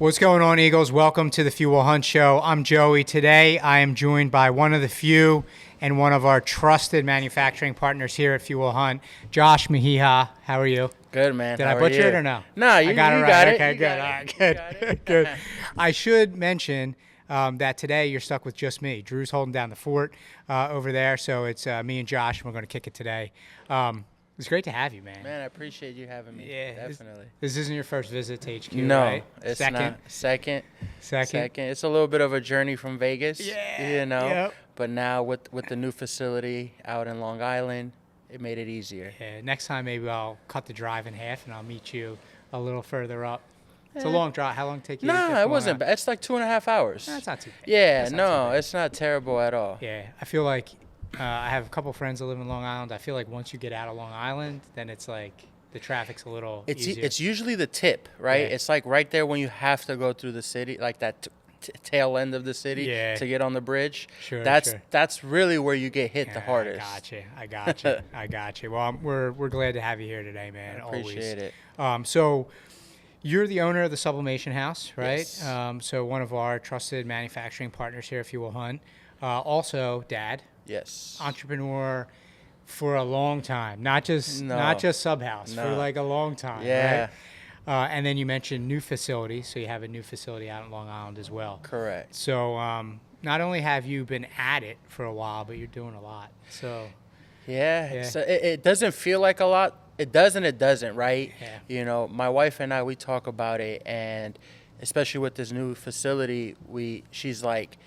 What's going on, Eagles? Welcome to the Fuel Hunt Show. I'm Joey. Today, I am joined by one of the few and one of our trusted manufacturing partners here at Fuel Hunt, Josh Mejia. How are you? Good, man. Did I butcher it or no? No, you got it right. got it. Okay, good. All right, good. Good. I should mention that today you're stuck with just me. Drew's holding down the fort over there, so it's me and Josh, and we're going to kick it today. It's great to have you, man. Man, I appreciate you having me. Yeah, definitely. This isn't your first visit to HQ, no, right? It's Second? not. Second. Second. It's a little bit of a journey from Vegas, you know. Yep. But now with the new facility out in Long Island, it made it easier. Yeah, next time maybe I'll cut the drive in half and I'll meet you a little further up. It's a long drive. How long take you? No, it wasn't bad. It's like 2.5 hours. That's not too bad. Yeah, no, it's not terrible at all. Yeah, I feel like I have a couple friends that live in Long Island. I feel like once you get out of Long Island, then it's like the traffic's a little easier. It's usually the tip, right? Yeah. It's like right there when you have to go through the city, like that tail end of the city to get on the bridge. Sure, that's really where you get hit the hardest. I got you. Well, we're glad to have you here today, man. I appreciate it. So you're the owner of the Sublimation House, right? Yes. So one of our trusted manufacturing partners here at Fuel Hunt. Also, Dad. Yes. Entrepreneur for a long time, not just Subhouse, for like a long time. Yeah. Right? And then you mentioned new facility, so you have a new facility out in Long Island as well. Correct. So not only have you been at it for a while, but you're doing a lot. So yeah. So it doesn't feel like a lot. It does and it doesn't, right? Yeah. You know, my wife and I, we talk about it, and especially with this new facility, she's like,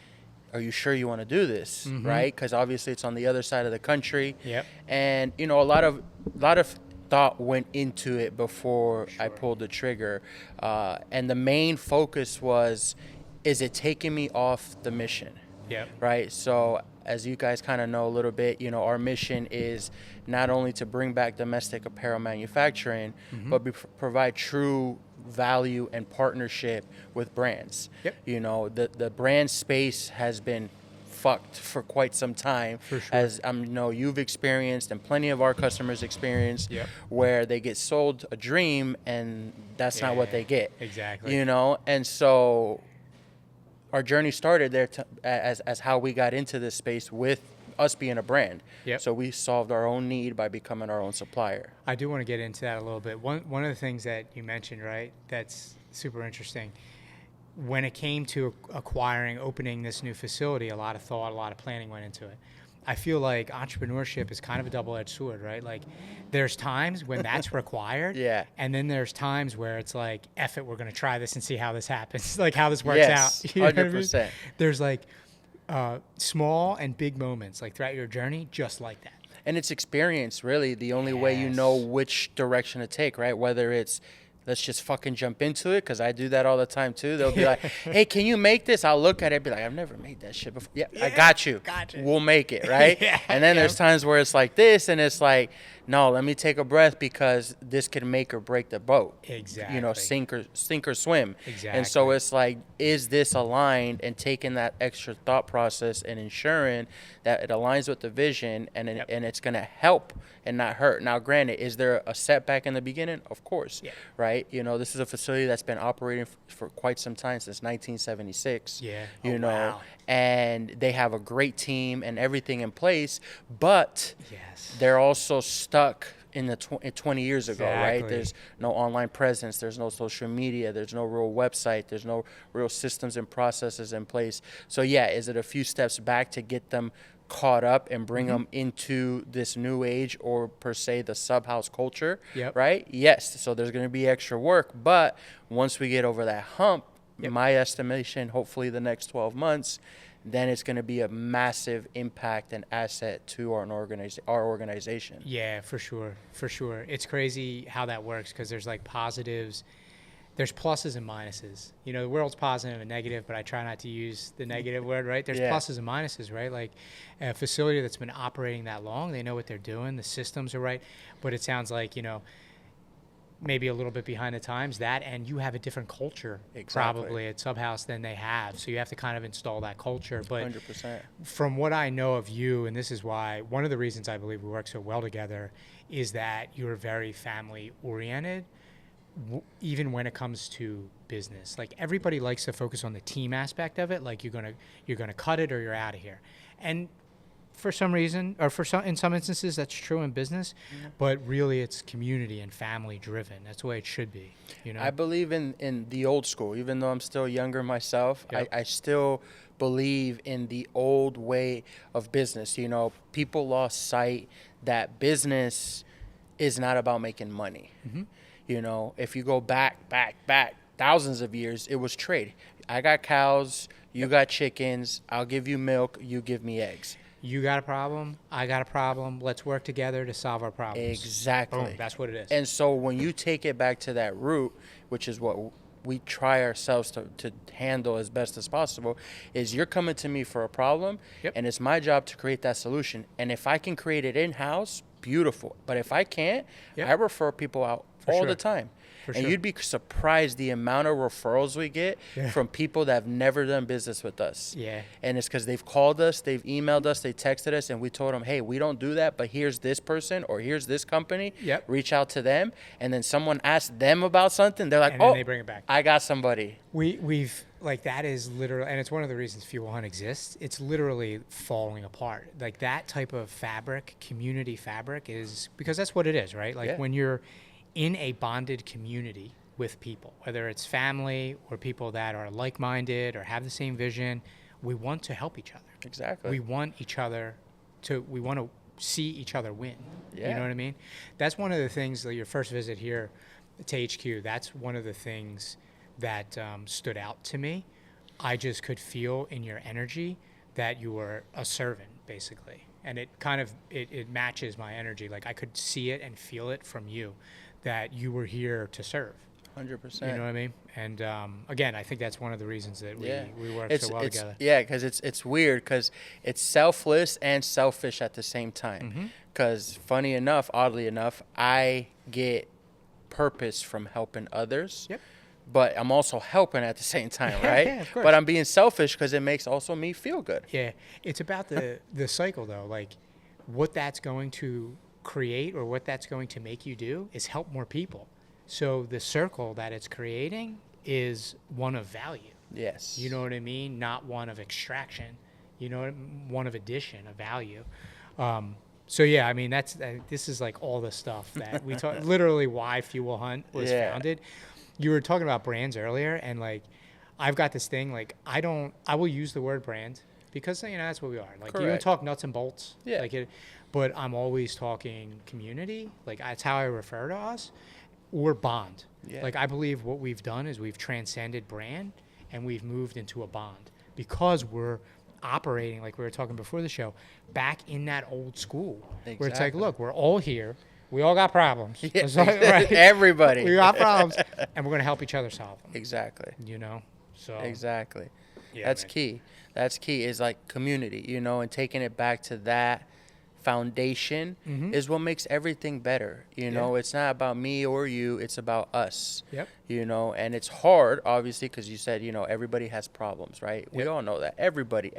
are you sure you want to do this, right? Because obviously it's on the other side of the country. Yep. And, you know, a lot of thought went into it before I pulled the trigger. And the main focus was, is it taking me off the mission? Yep. Right? So as you guys kind of know a little bit, you know, our mission is not only to bring back domestic apparel manufacturing, but provide true value and partnership with brands. Yep. You know, the brand space has been fucked for quite some time, for sure. as you know, you've experienced and plenty of our customers experienced, where they get sold a dream and that's not what they get. Exactly. You know, and so our journey started there as how we got into this space with us being a brand. Yep. So we solved our own need by becoming our own supplier. I do want to get into that a little bit. One of the things that you mentioned, right, that's super interesting. When it came to opening this new facility, a lot of thought, a lot of planning went into it. I feel like entrepreneurship is kind of a double-edged sword, right? Like there's times when that's required. Yeah. And then there's times where it's like, F it, we're going to try this and see how this happens, like how this works out. You know 100%. what I mean? There's like small and big moments like throughout your journey, just like that. And it's experience, really, the only way you know which direction to take, right? Whether it's, let's just fucking jump into it, because I do that all the time too. They'll be like, hey, can you make this? I'll look at it and be like, I've never made that shit before. Yeah, I got you. We'll make it, right? And then there's times where it's like this, and it's like, no, let me take a breath, because this can make or break the boat. Exactly. You know, sink or swim. Exactly. And so it's like, is this aligned? And taking that extra thought process and ensuring that it aligns with the vision, and and it's going to help and not hurt. Now, granted, is there a setback in the beginning? Of course. Yeah. Right? You know, this is a facility that's been operating for quite some time, since 1976. Yeah. You know, and they have a great team and everything in place, but they're also stuck in the 20 years ago, right? There's no online presence, there's no social media, there's no real website, there's no real systems and processes in place. So yeah, is it a few steps back to get them caught up and bring them into this new age, or per se the Subhouse culture, right? Yes, so there's going to be extra work, but once we get over that hump, my estimation, hopefully the next 12 months, then it's going to be a massive impact and asset to our organization. Yeah, for sure. It's crazy how that works, because there's like positives, there's pluses and minuses. You know, the world's positive and negative, but I try not to use the negative word, right? There's pluses and minuses, right? Like a facility that's been operating that long, they know what they're doing, the systems are right, but it sounds like, you know, maybe a little bit behind the times, that, and you have a different culture probably at Subhouse than they have. So you have to kind of install that culture. But 100%. From what I know of you, and this is why, one of the reasons I believe we work so well together is that you're very family oriented, even when it comes to business, like everybody likes to focus on the team aspect of it. Like you're gonna cut it or you're out of here. And for some reason, or in some instances, that's true in business, but really it's community and family driven. That's the way it should be. You know, I believe in the old school, even though I'm still younger myself. Yep. I still believe in the old way of business. You know, people lost sight that business is not about making money. Mm-hmm. You know, if you go back thousands of years, it was trade. I got cows, you got chickens, I'll give you milk, you give me eggs. You got a problem, I got a problem, let's work together to solve our problems. Exactly. Boom, that's what it is. And so when you take it back to that root, which is what we try ourselves to handle as best as possible, is you're coming to me for a problem, and it's my job to create that solution. And if I can create it in-house, beautiful. But if I can't, I refer people out all the time. And you'd be surprised the amount of referrals we get from people that have never done business with us. Yeah. And it's because they've called us, they've emailed us, they texted us, and we told them, hey, we don't do that, but here's this person or here's this company. Yep. Reach out to them. And then someone asked them about something. They're like, and then they bring it back. I got somebody. We've like, that is literally, and it's one of the reasons Fuel Hunt exists. It's literally falling apart. Like that type of fabric, community fabric, is because that's what it is, right? Like when you're in a bonded community with people, whether it's family or people that are like-minded or have the same vision, we want to help each other. Exactly. We want to see each other win. You know what I mean? That's one of the things, like your first visit here to HQ, that's one of the things that stood out to me. I just could feel in your energy that you were a servant, basically. And it kind of, it matches my energy. Like I could see it and feel it from you, that you were here to serve. 100%. You know what I mean? And again, I think that's one of the reasons that we work so well together. Yeah, because it's weird because it's selfless and selfish at the same time. Because funny enough, oddly enough, I get purpose from helping others. Yep. But I'm also helping at the same time, right? Yeah, of course. But I'm being selfish because it makes also me feel good. Yeah. It's about the cycle, though. Like what that's going to create or what that's going to make you do is help more people. So the circle that it's creating is one of value. Yes. You know what I mean? Not one of extraction. You know, one of addition, of value. So yeah, I mean, this is like all the stuff that we talk. Literally, why Fuel Hunt was founded. You were talking about brands earlier, and like, I've got this thing. Like, I will use the word brand because that's what we are. Like, you can talk nuts and bolts. Yeah. But I'm always talking community. Like that's how I refer to us, or bond. Yeah. Like I believe what we've done is we've transcended brand and we've moved into a bond because we're operating, like we were talking before the show, back in that old school. Exactly. Where it's like, look, we're all here. We all got problems. Yeah. Right? Everybody. We got problems, and we're going to help each other solve them. Exactly. So. Exactly. Yeah, that's key. That's key is like community, and taking it back to that foundation is what makes everything better. It's not about me or you, it's about us. Yep. And it's hard, obviously, because you said, everybody has problems, right? Yep. We all know that. Everybody.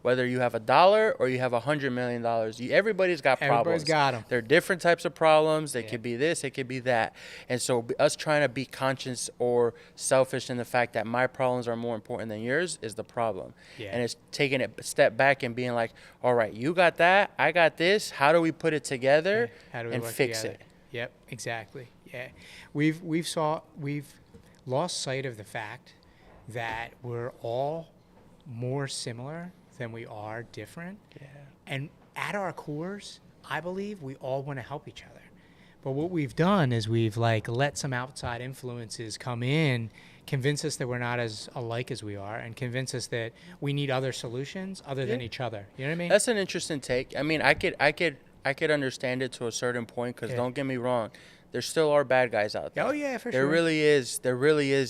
Whether you have $1 or you have $100 million, everybody's got problems. Everybody's got them. There are different types of problems. They could be this, it could be that. And so us trying to be conscious or selfish in the fact that my problems are more important than yours is the problem. Yeah. And it's taking it a step back and being like, all right, you got that, I got this. How do we put it together and fix it? Yep, exactly. Yeah, we've lost sight of the fact that we're all more similar than we are different. Yeah. And at our cores, I believe we all want to help each other. But what we've done is we've let some outside influences come in, convince us that we're not as alike as we are, and convince us that we need other solutions other than each other. You know what I mean? That's an interesting take. I mean, I could understand it to a certain point because don't get me wrong, there still are bad guys out there. Oh yeah, for sure. There really is,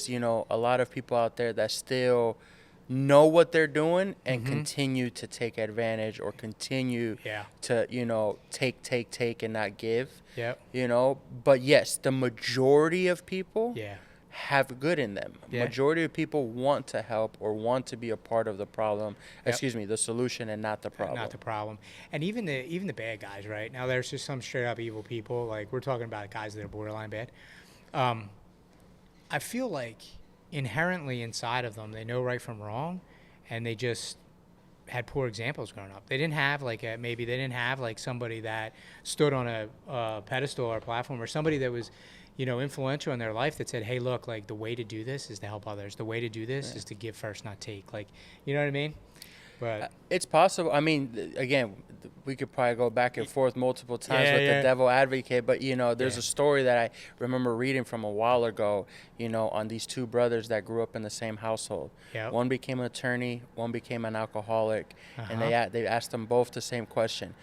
a lot of people out there that still know what they're doing and continue to take advantage or continue to, take and not give. Yep. But yes, the majority of people have good in them. Majority of people want to help or want to be a part of the problem, the solution, and not the problem. Not the problem. And even the bad guys, right? Now there's just some straight up evil people. Like we're talking about guys that are borderline bad. I feel like inherently inside of them, they know right from wrong, and they just had poor examples growing up. They didn't have maybe they didn't have like somebody that stood on a pedestal or platform, or somebody that was, influential in their life that said, hey, look, like the way to do this is to help others. The way to do this is to give first, not take. Like, you know what I mean? But it's possible. I mean, again, we could probably go back and forth multiple times with the devil advocate, but there's a story that I remember reading from a while ago, on these two brothers that grew up in the same household. Yep. One became an attorney, one became an alcoholic, and they asked them both the same question.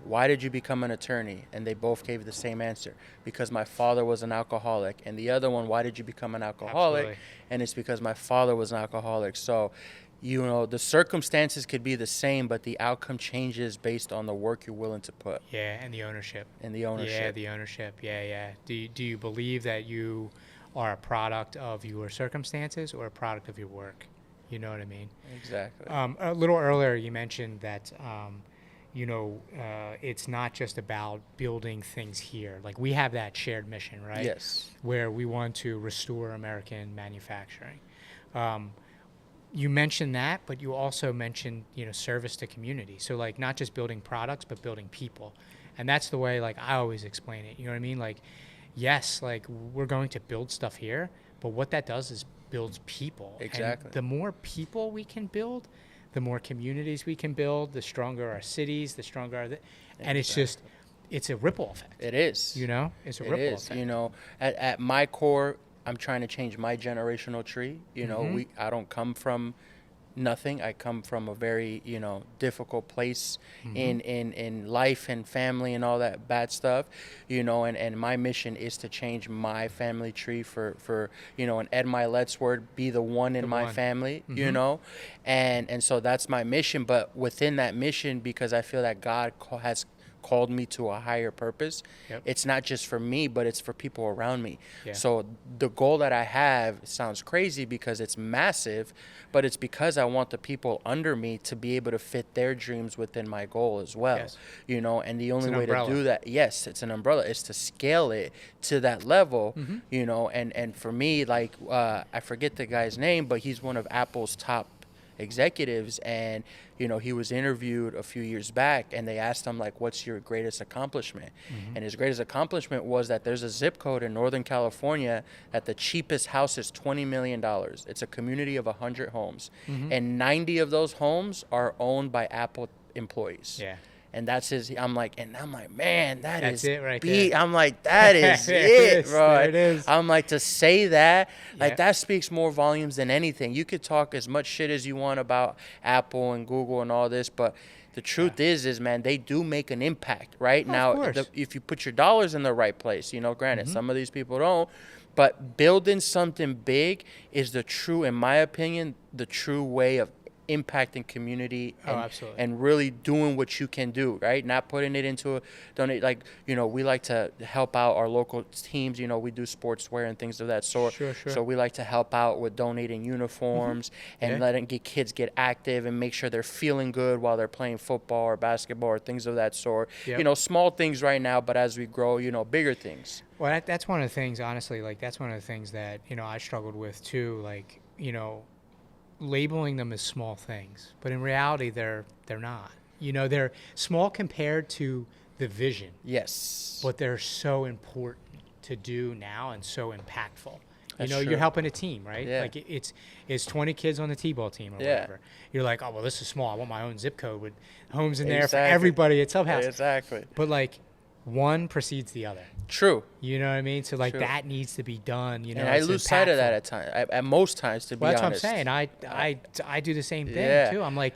Why did you become an attorney? And they both gave the same answer. Because my father was an alcoholic. And the other one, why did you become an alcoholic? Absolutely. And it's because my father was an alcoholic. So the circumstances could be the same, but the outcome changes based on the work you're willing to put. Yeah, and the ownership. Yeah, the ownership. Yeah. Do you believe that you are a product of your circumstances or a product of your work? You know what I mean? Exactly. A little earlier, you mentioned that, it's not just about building things here. Like, we have that shared mission, right? Yes. Where we want to restore American manufacturing. You mentioned that, but you also mentioned, service to community. So, like, not just building products, but building people. And that's the way, like, I always explain it. You know what I mean? Like, yes, like, we're going to build stuff here, but what that does is builds people. Exactly. And the more people we can build, the more communities we can build, the stronger our cities, the stronger our... And it's a ripple effect. It is. It's a ripple effect. At my core, I'm trying to change my generational tree. I don't come from nothing. I come from a very, difficult place in life and family and all that bad stuff, and my mission is to change my family tree for and Ed Milet's word, be the one in my family, and so that's my mission. But within that mission, because I feel that God has called me to a higher purpose. Yep. It's not just for me, but it's for people around me. Yeah. So the goal that I have sounds crazy because it's massive, but it's because I want the people under me to be able to fit their dreams within my goal as well. Yes. And the only way to do that, yes, it's an umbrella, is to scale it to that level, and for me, like, I forget the guy's name, but he's one of Apple's top executives, and he was interviewed a few years back, and they asked him, like, what's your greatest accomplishment? And his greatest accomplishment was that there's a zip code in Northern California that the cheapest house is $20 million. It's a community of 100 homes, and 90 of those homes are owned by Apple employees. Yeah. And that's his. I'm like, man, that's is it right there. I'm like, that is it, bro. There it is. I'm like, to say that, like, that speaks more volumes than anything. You could talk as much shit as you want about Apple and Google and all this, but the truth is, man, they do make an impact, right? Now, if you put your dollars in the right place, granted, some of these people don't, but building something big is in my opinion, the true way of impacting community and really doing what you can do, right? Not putting it into a donate, like, we like to help out our local teams. We do sportswear and things of that sort. Sure. So we like to help out with donating uniforms and letting kids get active and make sure they're feeling good while they're playing football or basketball or things of that sort. Yep. Small things right now, but as we grow, bigger things. Well, that's one of the things, honestly, like, that's one of the things that, I struggled with too, like, labeling them as small things, but in reality they're not. They're small compared to the vision. Yes. But they're so important to do now and so impactful. That's You're true. helping a team, right? Yeah. Like, it's 20 kids on the T-ball team or whatever. You're like, oh, well, this is small. I want my own zip code with homes in there for everybody at Subhouse. Exactly. But, like, one precedes the other. True. You know what I mean? So, like, that needs to be done. And I lose sight of that at times. At most times, to be honest. That's what I'm saying. I do the same thing too. I'm like,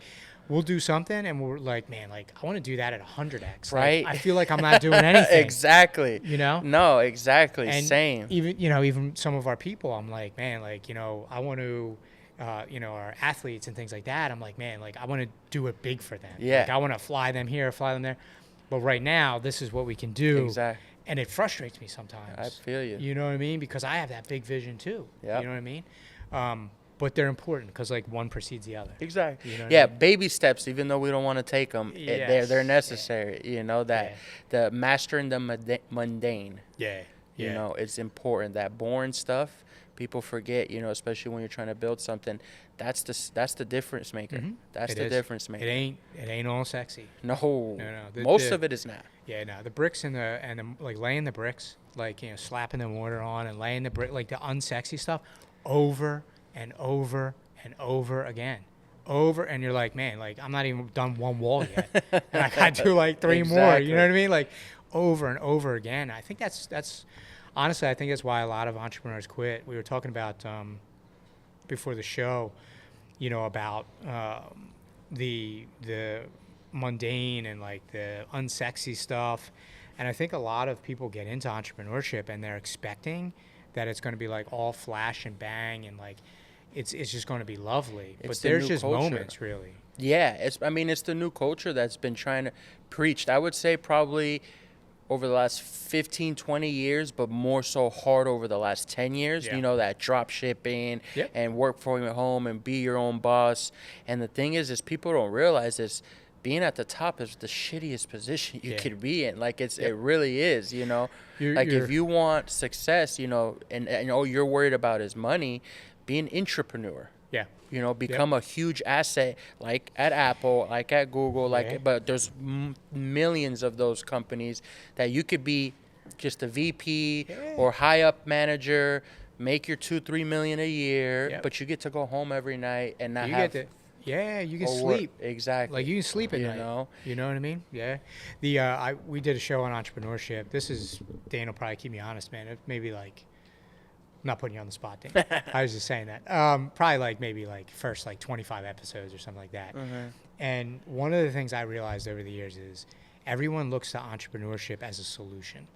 we'll do something, and we're like, man, like, I want to do that at 100x. Right. Like, I feel like I'm not doing anything. Exactly. No, exactly. And same. Even some of our people, I'm like, man, like, I want to. Our athletes and things like that. I'm like, man, like, I want to do it big for them. Yeah. Like, I want to fly them here, fly them there. But right now, this is what we can do. Exactly. And it frustrates me sometimes. I feel you. You know what I mean? Because I have that big vision too. Yep. You know what I mean? But they're important because, like, one precedes the other. Exactly. You know what I mean? Baby steps, even though we don't want to take them, Yes. they're necessary. The mastering the mundane. Yeah. You know, it's important. That boring stuff, people forget, you know, especially when you're trying to build something. That's the difference maker. Mm-hmm. That's the difference maker. It ain't all sexy. No. Most of it is not. Yeah, no. The bricks and the like laying the bricks, like, you know, slapping the mortar on and laying the brick, like the unsexy stuff over and over and over again. And you're like, man, like, I'm not even done one wall yet. And I got to do like 3 more. You know what I mean? Like, over and over again. I think that's honestly, I think that's why a lot of entrepreneurs quit. We were talking about before the show, you know, about the mundane and like the unsexy stuff. And I think a lot of people get into entrepreneurship and they're expecting that it's going to be like all flash and bang and like it's just going to be lovely. But there's just moments, really. Yeah, it's the new culture that's been trying to preach. I would say probably over the last 15, 20 years, but more so hard over the last 10 years, you know, that drop shipping and work from your home and be your own boss. And the thing is people don't realize this. Being at the top is the shittiest position you could be in. Like, it really is, you know. If you want success, you know, and all you're worried about is money, be an entrepreneur. Yeah. You know, become a huge asset, like at Apple, like at Google, but there's millions of those companies that you could be just a VP or high up manager, make your $2-3 million a year, but you get to go home every night and not have. You can sleep. Exactly. Like, you can sleep at night. You know what I mean? Yeah. We did a show on entrepreneurship. Dan will probably keep me honest, man. It maybe like, I'm not putting you on the spot, Dan. I was just saying that. Probably like maybe like first like 25 episodes or something like that. Mm-hmm. And one of the things I realized over the years is everyone looks to entrepreneurship as a solution.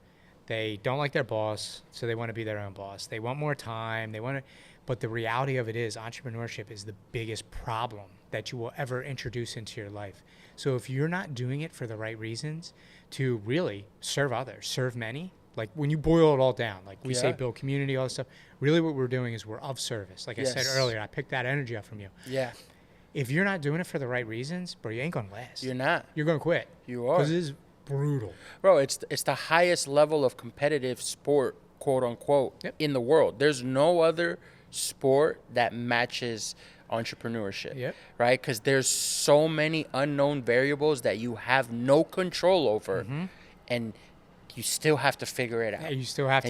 They don't like their boss, so they want to be their own boss. They want more time. But the reality of it is entrepreneurship is the biggest problem that you will ever introduce into your life. So if you're not doing it for the right reasons to really serve others, serve many, like when you boil it all down, like we say build community, all this stuff, really what we're doing is we're of service. Like I said earlier, I picked that energy up from you. Yeah. If you're not doing it for the right reasons, bro, you ain't going to last. You're not. You're going to quit. You are. Because it is brutal. Bro, it's the highest level of competitive sport, quote unquote, in the world. There's no other sport that matches entrepreneurship, right? Because there's so many unknown variables that you have no control over, and you still have to figure it out. Yeah, you still have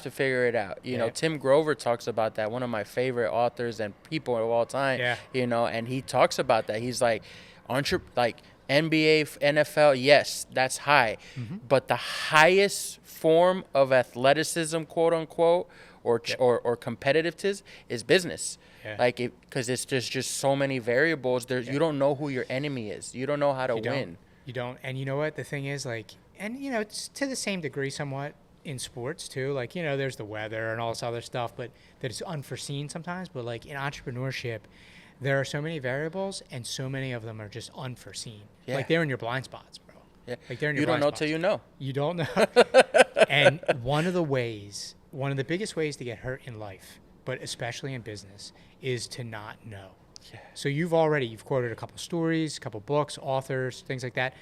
to figure it out. You know, Tim Grover talks about that, one of my favorite authors and people of all time. Yeah. You know, and he talks about that. He's like, NBA, NFL, yes, that's high. Mm-hmm. But the highest form of athleticism, quote unquote, or competitiveness is business. Yeah. Like, because it's just so many variables. You don't know who your enemy is. You don't know how to win. You don't. And you know what? The thing is, like, and, you know, it's to the same degree somewhat in sports, too. Like, you know, there's the weather and all this other stuff, but that is unforeseen sometimes. But, like, in entrepreneurship, there are so many variables, and so many of them are just unforeseen. Yeah. Like, they're in your blind spots, bro. Yeah. Like, they're in your blind spots. You don't know till you know. You don't know. And one of the biggest ways to get hurt in life, but especially in business, is to not know. Yeah. So you've quoted a couple stories, a couple books, authors, things like that.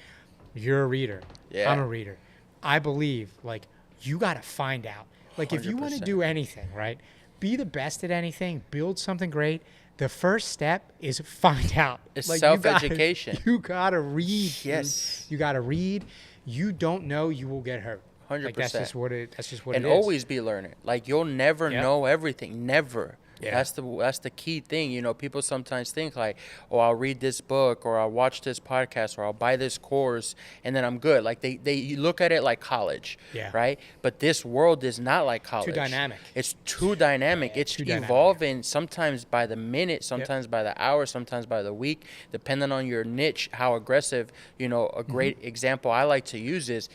You're a reader. Yeah. I'm a reader. I believe, like, you got to find out. Like, 100%. If you want to do anything, right, be the best at anything, build something great, the first step is find out. It's like, self-education. You got to read. Yes. You got to read. You don't know, you will get hurt. 100%. Like, that's just what it is. And always be learning. Like, you'll never know everything. Never. Yeah. That's the key thing. You know, people sometimes think like, oh, I'll read this book, or I'll watch this podcast, or I'll buy this course, and then I'm good. Like, they look at it like college, right? But this world is not like college. Too dynamic. It's too dynamic. Yeah, it's evolving sometimes by the minute, sometimes by the hour, sometimes by the week, depending on your niche, how aggressive. You know, a great example I like to use is,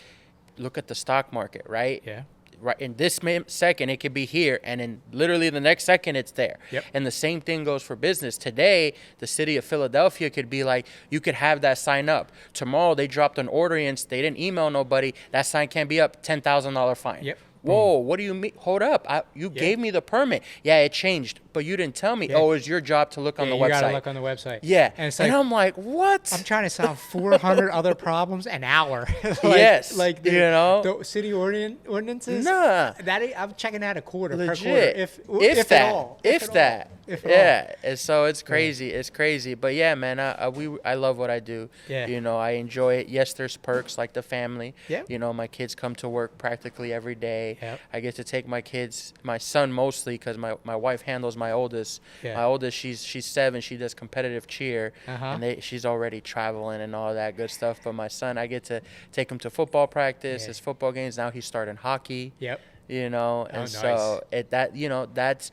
look at the stock market, right? Yeah. Right in this second, it could be here, and in literally the next second, it's there. Yep. And the same thing goes for business. Today, the city of Philadelphia could be like, you could have that sign up. Tomorrow, they dropped an ordinance. They didn't email nobody. That sign can't be up. $10,000 fine. Yep. Whoa, what do you mean? Hold up. You gave me the permit. Yeah, it changed, but you didn't tell me. Oh, it's your job to look on the website. You got to look on the website. Yeah. And it's like, I'm like, what? I'm trying to solve 400 other problems an hour. Yes. Like, the city ordinances. Nah. I'm checking that a quarter per quarter. Legit. If that. at all. If that. If yeah. And so it's crazy. It's crazy. But yeah, man, I love what I do. Yeah. You know, I enjoy it. Yes, there's perks like the family. Yep. You know, my kids come to work practically every day. Yep. I get to take my kids, my son mostly, because my wife handles my oldest. Yeah. My oldest, she's 7. She does competitive cheer, Uh-huh. and she's already traveling and all that good stuff. But my son, I get to take him to football practice, his football games. Now he's starting hockey. Yep. You know, and nice. so that's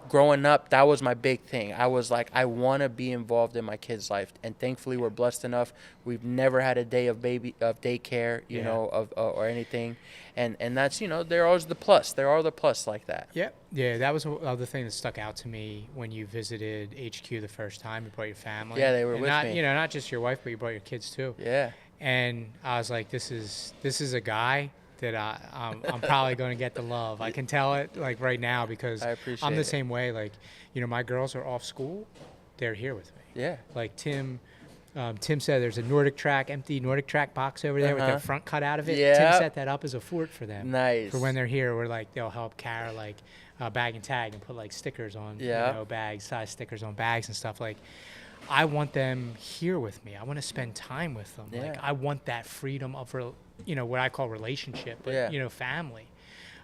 growing up. That was my big thing. I was like, I want to be involved in my kid's life, and thankfully we're blessed enough. We've never had a day of daycare, you know, or anything, and that's, you know, there are the plus. There are the plus like that. Yep. Yeah, that was the other thing that stuck out to me when you visited HQ the first time. You brought your family. Yeah, they were with me. You know, not just your wife, but you brought your kids too. Yeah. And I was like, this is a guy that I'm probably going to get the love. I can tell it like right now because I'm the same way. Like, you know, my girls are off school. They're here with me. Yeah. Like Tim said there's a empty Nordic track box over there with their front cut out of it. Yeah. Tim set that up as a fort for them. Nice. For when they're here, we're like, they'll help Kara like bag and tag and put like stickers on, you know, bags, size stickers on bags and stuff. Like, I want them here with me. I want to spend time with them. Yeah. Like, I want that freedom of, you know, what I call relationship, but, you know, family.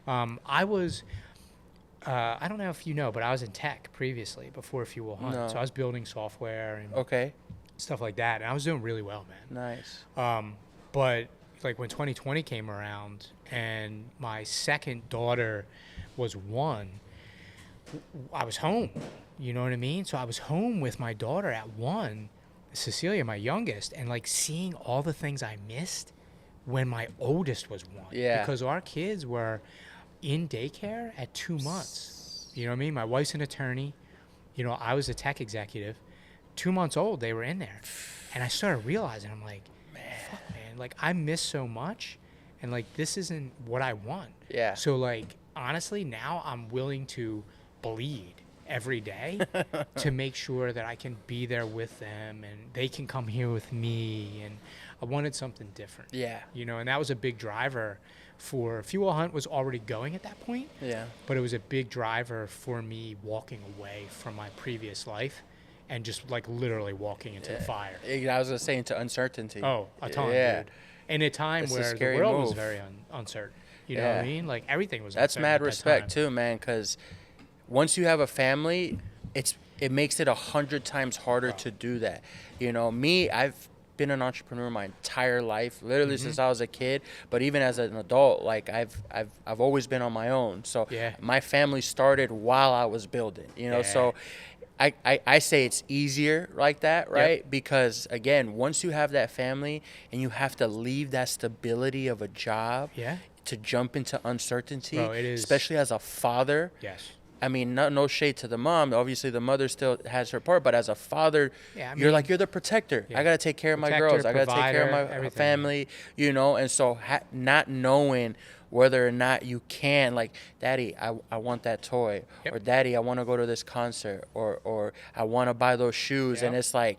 I don't know if you know, but I was in tech previously before Fuel Hunt. No. So I was building software and stuff like that. And I was doing really well, man. Nice. But like when 2020 came around and my second daughter was 1, I was home. You know what I mean? So I was home with my daughter at 1, Cecilia, my youngest, and like seeing all the things I missed when my oldest was 1. Yeah. Because our kids were in daycare at 2 months. You know what I mean? My wife's an attorney. You know, I was a tech executive. 2 months old, they were in there. And I started realizing, I'm like, fuck, man, like I miss so much. And like, this isn't what I want. Yeah. So like, honestly, now I'm willing to bleed every day to make sure that I can be there with them and they can come here with me. And I wanted something different. Yeah. You know, and that was a big driver for Fuel Hunt was already going at that point. Yeah. But it was a big driver for me walking away from my previous life and just like literally walking into the fire. I was going to say into uncertainty. Oh, a ton, dude. In a time where the world was very uncertain. You know what I mean? Like everything was That's uncertain mad respect too, man, because once you have a family, it makes it 100 times harder to do that. You know, me, I've been an entrepreneur my entire life, literally since I was a kid. But even as an adult, like I've always been on my own. So my family started while I was building. You know, so I say it's easier like that, right? Yep. Because again, once you have that family and you have to leave that stability of a job to jump into uncertainty, bro, it is, especially as a father. Yes. I mean, no shade to the mom. Obviously, the mother still has her part. But as a father, you're the protector. I got to take care of my girls. I got to take care of my family, you know. And so not knowing whether or not you can, like, Daddy, I want that toy. Or, Daddy, I want to go to this concert. Or I want to buy those shoes. And it's like,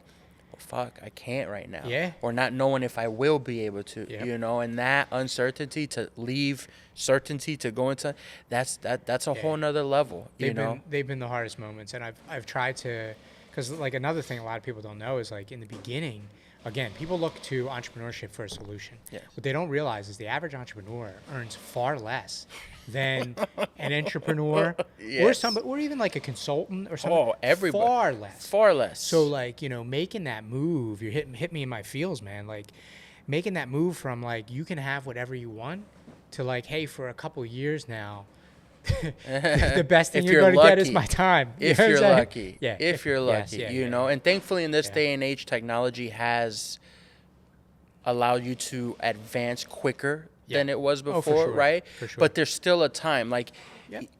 fuck, I can't right now. Yeah. Or not knowing if I will be able to, you know, and that uncertainty to leave certainty to go into, that's a whole nother level, you know? They've been the hardest moments. And I've tried to, because like another thing a lot of people don't know is like in the beginning, again, people look to entrepreneurship for a solution. Yes. What they don't realize is the average entrepreneur earns far less than an entrepreneur or even like a consultant or something. Oh, everybody. Far less. Far less. So like, you know, making that move, you hit me in my feels, man. Like making that move from like, you can have whatever you want to like, hey, for a couple years now, the best thing you're going to get is my time. If you're lucky. Yeah. If you're lucky, you know. And thankfully in this day and age, technology has allowed you to advance quicker than it was before, right? For sure. But there's still a time, like,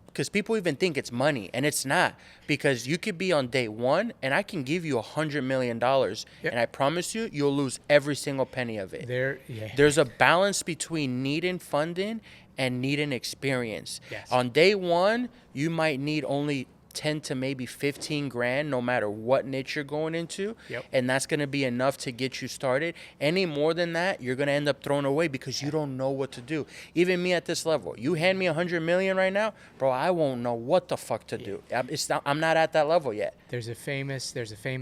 because people even think it's money, and it's not. Because you could be on day one, and I can give you $100 million, and I promise you, you'll lose every single penny of it. There's a balance between needing funding and need an experience. Yes. On day one, you might need only 10 to maybe 15 grand, no matter what niche you're going into. Yep. And that's going to be enough to get you started. Any more than that, you're going to end up throwing away because you don't know what to do. Even me at this level, you hand me 100 million right now, bro, I won't know what the fuck to do. I'm not at that level yet. There's a famous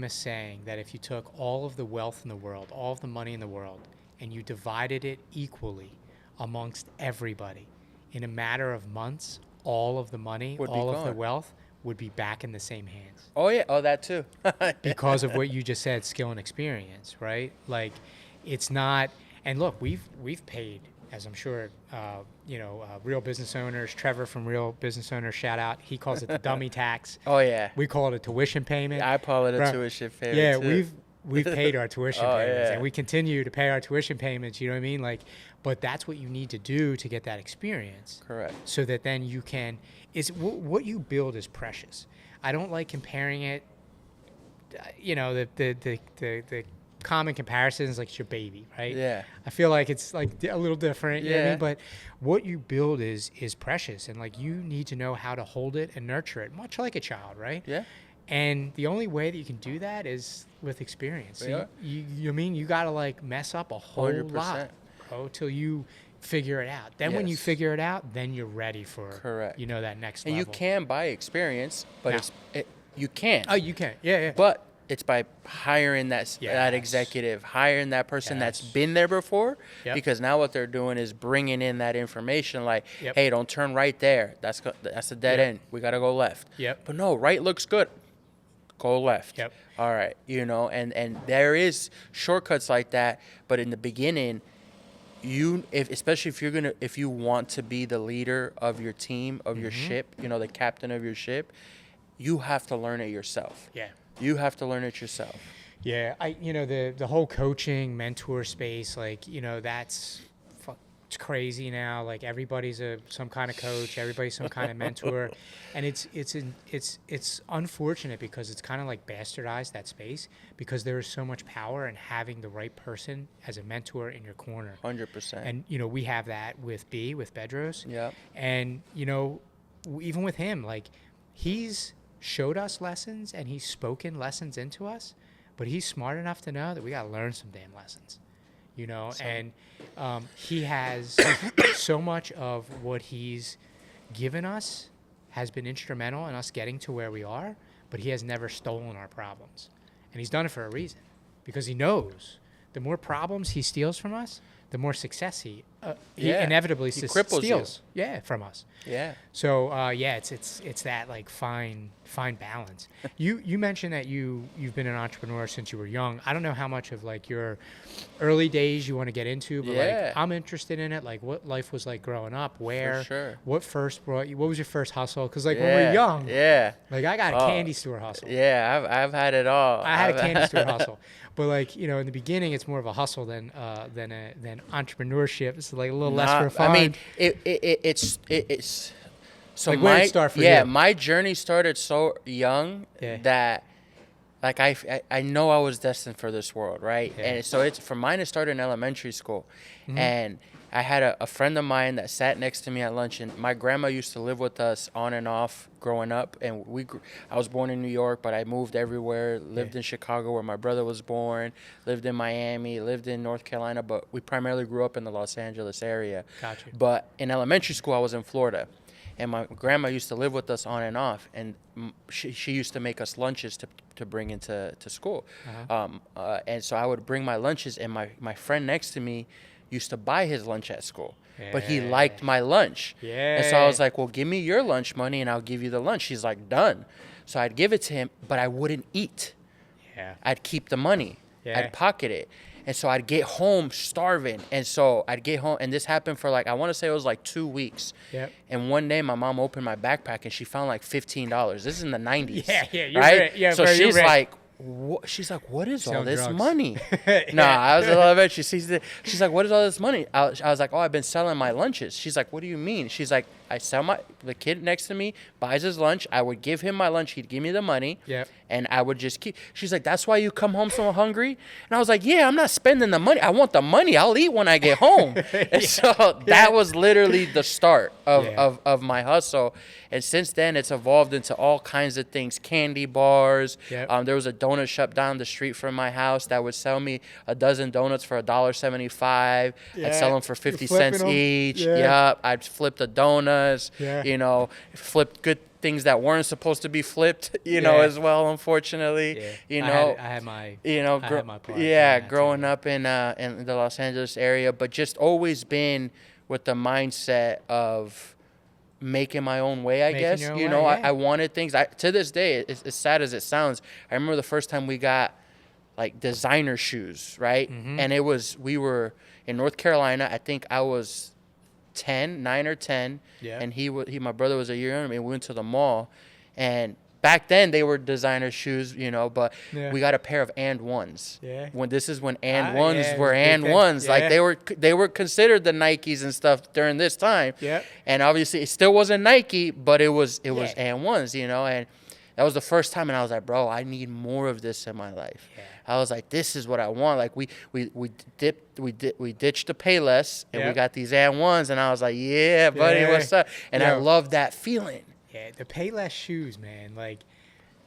saying that if you took all of the wealth in the world, all of the money in the world, and you divided it equally amongst everybody, in a matter of months, all of the money, all of the wealth would be back in the same hands. Oh, yeah. Oh, that too. Because of what you just said, skill and experience, right? Like, it's not, and look, we've paid, as I'm sure, real business owners, Trevor from Real Business Owners, shout out, he calls it the dummy tax. Oh, yeah. We call it a tuition payment. I call it a tuition payment, yeah, too. We've paid our tuition payments, yeah. and we continue to pay our tuition payments, you know what I mean? Like, but that's what you need to do to get that experience. Correct. So that then you can, what you build is precious. I don't like comparing it, the common comparison is like it's your baby, right? Yeah. I feel like it's like a little different, you know what I mean? Yeah. But what you build is precious, and like you need to know how to hold it and nurture it, much like a child, right? Yeah. And the only way that you can do that is with experience. So you got to like mess up a whole 100%. lot, bro, till you figure it out. Then when you figure it out, then you're ready for that next level. And you can buy experience, but you can. Oh, you can. Yeah. But it's by hiring that executive, hiring that person that's been there before, because now what they're doing is bringing in that information like, hey, don't turn right there. That's a dead end. We got to go left. But no, right looks good. Go left. All right. And there is shortcuts like that. But in the beginning, especially if you want to be the leader of your team, of your ship, the captain of your ship, you have to learn it yourself. You have to learn it yourself. Yeah, the whole coaching mentor space, like, it's crazy now. Like everybody's some kind of coach, everybody's some kind of mentor, and it's unfortunate because it's kind of like bastardized that space because there is so much power in having the right person as a mentor in your corner. 100%. And we have that with Bedros. Yeah. And even with him, like he's showed us lessons and he's spoken lessons into us, but he's smart enough to know that we got to learn some damn lessons, and he has so much of what he's given us has been instrumental in us getting to where we are, but he has never stolen our problems. And he's done it for a reason, because he knows the more problems he steals from us, the more success he inevitably steals from us. Yeah. So it's that like fine balance. You mentioned that you've been an entrepreneur since you were young. I don't know how much of like your early days you want to get into, but like I'm interested in it. Like what life was like growing up, where, for sure. What was your first hustle? Because like when we're young, like I got a candy store hustle. Yeah, I've had it all. I had a candy store hustle. But like in the beginning, it's more of a hustle than entrepreneurship. It's like a little less refined. I mean, it's so like where did it start for you? My journey started so young that like I know I was destined for this world, right? And so for mine, it started in elementary school, and I had a friend of mine that sat next to me at lunch, and my grandma used to live with us on and off growing up. And I was born in New York, but I moved everywhere, lived in Chicago where my brother was born, lived in Miami, lived in North Carolina, but we primarily grew up in the Los Angeles area. Gotcha. But in elementary school, I was in Florida. And my grandma used to live with us on and off, and she used to make us lunches to bring into school. And so I would bring my lunches, and my friend next to me used to buy his lunch at school. But he liked my lunch. And so I was like, well, give me your lunch money, and I'll give you the lunch. He's like, done. So I'd give it to him, but I wouldn't eat. I'd keep the money. I'd pocket it. And so I'd get home starving. And so I'd get home, and this happened for like, I want to say it was like 2 weeks. And one day my mom opened my backpack and she found like $15. This is in the 90s. You're right? Yeah, so bro, she's like, She's like, what is all this drugs. money? Nah, I was a little bit. She's like, what is all this money? I was like, oh, I've been selling my lunches. She's like, what do you mean? She's like, the kid next to me buys his lunch. I would give him my lunch. He'd give me the money. Yep. And I would just keep. She's like, that's why you come home so hungry? And I was like, yeah, I'm not spending the money. I want the money. I'll eat when I get home. And so that was literally the start of my hustle. And since then, it's evolved into all kinds of things, candy bars. Yep. There was a donut shop down the street from my house that would sell me a dozen donuts for $1.75. I'd sell them for 50 cents each. Yep. I'd flip the donuts, flip good things that weren't supposed to be flipped, as well, unfortunately. I had my part growing up in the Los Angeles area, but just always been with the mindset of making my own way, I guess. I wanted things. To this day, as sad as it sounds, I remember the first time we got like designer shoes, right? Mm-hmm. And we were in North Carolina. I think I was 9 or 10, and my brother was a year younger than me. We went to the mall, and back then they were designer shoes, but we got a pair of and ones. Yeah. When and ones were and ones, like they were considered the Nikes and stuff during this time. Yeah. And obviously it still wasn't Nike, but it was and ones, and that was the first time, and I was like, bro, I need more of this in my life. Yeah. I was like, this is what I want. Like we ditched the Payless, and we got these and ones, and I was like, yeah, buddy, what's up? And I love that feeling. Yeah, the Payless shoes, man. Like,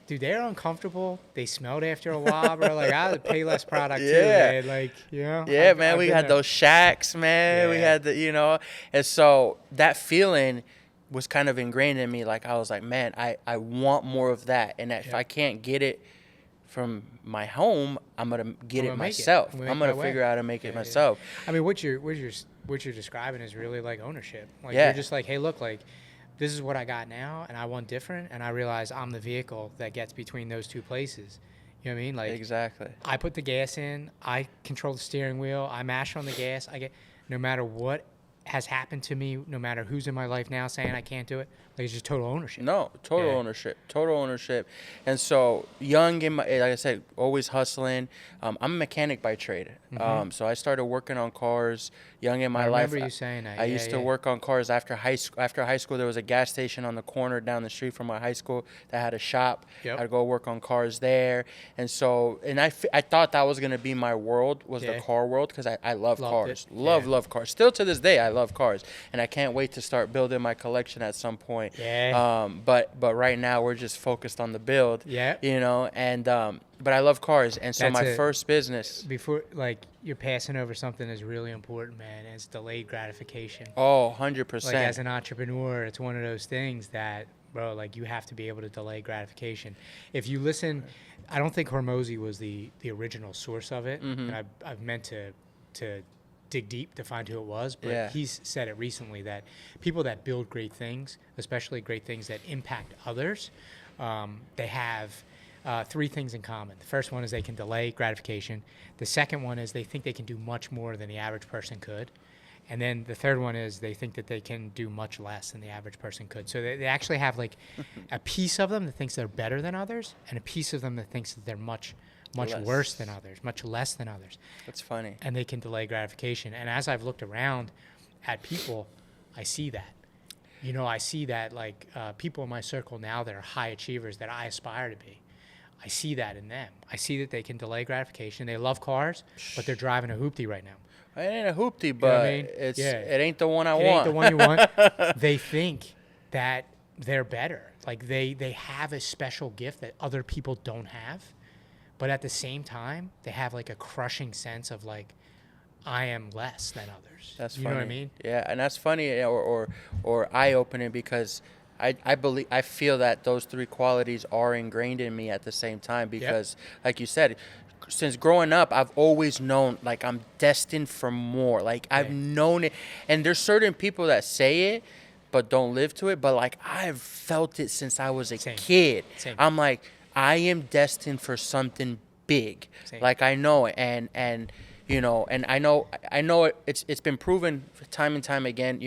dude, they're uncomfortable. They smelled after a while, bro. Like, I had a Payless product too, man. Like, Yeah, man, we had those Shacks, man. We had the, and so that feeling was kind of ingrained in me. Like, I was like, man, I want more of that. And if I can't get it from my home, I'm going to get it myself. I'm going to figure out how to make it myself. I mean, what you're describing is really like ownership. Like, you're just like, hey, look, like, this is what I got now, and I want different, and I realize I'm the vehicle that gets between those two places. You know what I mean? Like, exactly. I put the gas in, I control the steering wheel, I mash on the gas. No matter what has happened to me, no matter who's in my life now saying I can't do it, like, it's just total ownership. No, total ownership. And so young, like I said, always hustling. I'm a mechanic by trade. Mm-hmm. So I started working on cars young in my life. I remember you saying that. I used to work on cars after high school. There was a gas station on the corner down the street from my high school that had a shop. Yep. I'd go work on cars there. And so, I thought that was going to be my world, was the car world, because I love cars. Love cars. Still to this day, I love cars. And I can't wait to start building my collection at some point. Yeah. But right now we're just focused on the build. Yeah. But I love cars, and so my first business. Before, like, you're passing over something that's really important, man. And it's delayed gratification. Oh, 100%. Like, as an entrepreneur, it's one of those things that, bro, like, you have to be able to delay gratification. If you listen, I don't think Hormozy was the original source of it, and I've meant to dig deep to find who it was, but he's said it recently that people that build great things, especially great things that impact others, they have three things in common. The first one is they can delay gratification. The second one is they think they can do much more than the average person could. And then the third one is they think that they can do much less than the average person could. So they actually have like a piece of them that thinks they're better than others, and a piece of them that thinks that they're much worse than others, much less than others. That's funny. And they can delay gratification. And as I've looked around at people, I see that. I see that, like, people in my circle now that are high achievers that I aspire to be. I see that in them. I see that they can delay gratification. They love cars, but they're driving a hoopty right now. It ain't a hoopty, but it ain't the one I want. It ain't the one you want. They think that they're better. Like, they have a special gift that other people don't have. But at the same time, they have, like, a crushing sense of, like, I am less than others. That's funny. You know what I mean? Yeah, and that's funny or eye-opening, because I feel that those three qualities are ingrained in me at the same time, because, like you said, since growing up, I've always known, like, I'm destined for more. Like, I've known it. And there's certain people that say it but don't live to it. But, like, I've felt it since I was a kid. Same. I'm like, I am destined for something big. Same. Like, I know it. And and I know it's been proven time and time again,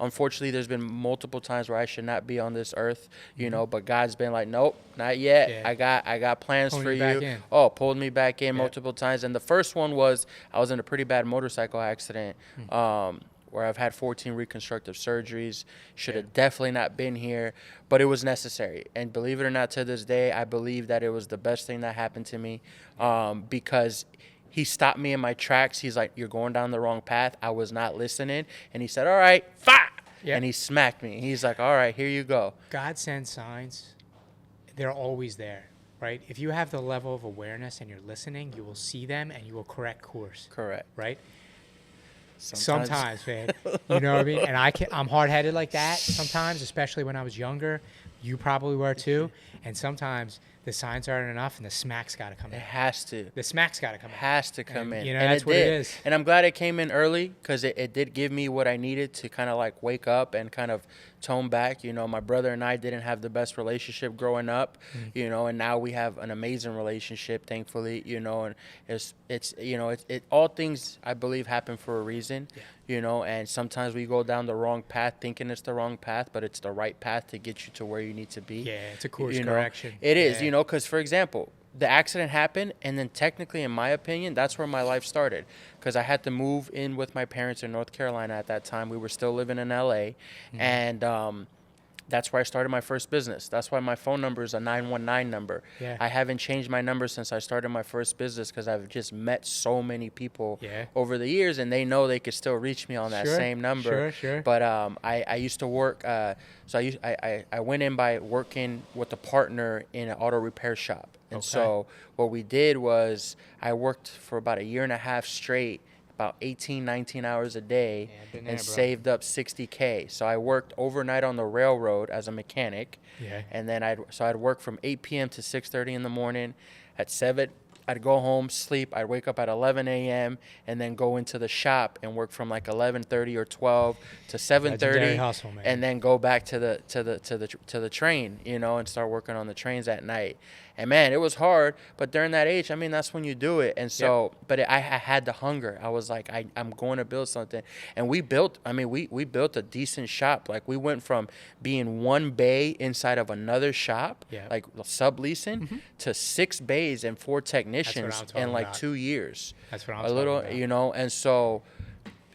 unfortunately, there's been multiple times where I should not be on this earth, you know, but God's been like, nope, not yet. Yeah. I got plans for you. Pulled me back in multiple times. And the first one was I was in a pretty bad motorcycle accident. Where I've had 14 reconstructive surgeries. Should have definitely not been here, but it was necessary. And believe it or not, to this day, I believe that it was the best thing that happened to me, because he stopped me in my tracks. He's like, you're going down the wrong path. I was not listening. And he said, all right, fire. Yep. And he smacked me. He's like, all right, here you go. God sends signs. They're always there, right? If you have the level of awareness and you're listening, you will see them and you will correct course. Correct. Right? Sometimes, man. You know what I mean? And I'm hard-headed like that sometimes, especially when I was younger. You probably were too. And sometimes the signs aren't enough and the smack's got to come in. It has to. The smack's got to come in. It has to come in. You know, that's what it is. And I'm glad it came in early because it did give me what I needed to kind of like wake up and kind of tone back. You know, my brother and I didn't have the best relationship growing up, you know, and now we have an amazing relationship, thankfully, you know, and it's you know, all things I believe happen for a reason, you know, and sometimes we go down the wrong path thinking it's the wrong path, but it's the right path to get you to where you need to be. Yeah, it's a course correction. It is, you know, because, for example, the accident happened, and then technically, in my opinion, that's where my life started, because I had to move in with my parents in North Carolina at that time. We were still living in L.A., and that's where I started my first business. That's why my phone number is a 919 number. Yeah. I haven't changed my number since I started my first business because I've just met so many people over the years, and they know they could still reach me on that same number. Sure. But I used to work, so I went in by working with a partner in an auto repair shop. And so what we did was I worked for about a year and a half straight, about 18, 19 hours a day, and saved up $60K. So I worked overnight on the railroad as a mechanic. Yeah. And then I'd work from 8 p.m. to 6:30 in the morning. At 7, I'd go home, sleep. I'd wake up at 11 a.m. and then go into the shop and work from like 11:30 or 12 to 7:30, hustle, man. And then go back to the train, you know, and start working on the trains at night. And man, it was hard, but during that age, I mean, that's when you do it. And so, but I had the hunger. I was like, I'm going to build something. And we built a decent shop. Like, we went from being one bay inside of another shop, like subleasing, to 6 bays and 4 technicians in like 2 years. That's what I'm talking about. You know, and so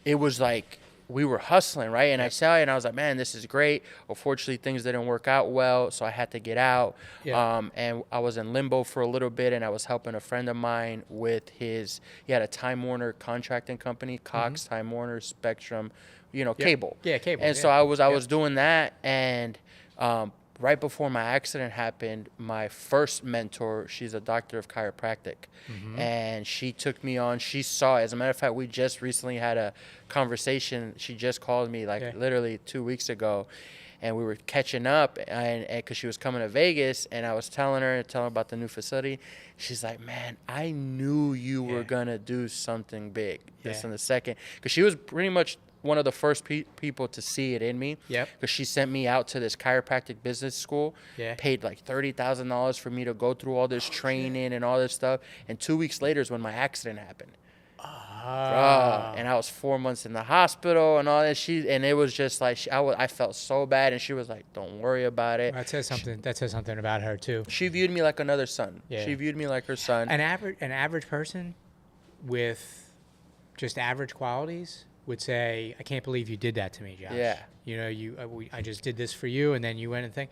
it was like, we were hustling, right? And I saw it, and I was like, man, this is great. Unfortunately, things didn't work out well, so I had to get out. And I was in limbo for a little bit, and I was helping a friend of mine with he had a Time Warner contracting company, Cox, Time Warner, Spectrum, you know, cable. Yeah, cable. And so I was doing that, and right before my accident happened, my first mentor, she's a doctor of chiropractic, and she took me on. She saw, as a matter of fact, we just recently had a conversation. She just called me like literally 2 weeks ago, and we were catching up, and because she was coming to Vegas, and I was telling her about the new facility. She's like, man, I knew you were going to do something big this in the second, because she was pretty much one of the first people to see it in me. Because she sent me out to this chiropractic business school, paid like $30,000 for me to go through all this training and all this stuff. And 2 weeks later is when my accident happened. And I was 4 months in the hospital and all that. And it was just like, I felt so bad. And she was like, don't worry about it. That says something about her too. She viewed me like another son. She viewed me like her son. An average person with just average qualities would say, I can't believe you did that to me, Josh. Yeah. You know, I just did this for you, and then you went and think.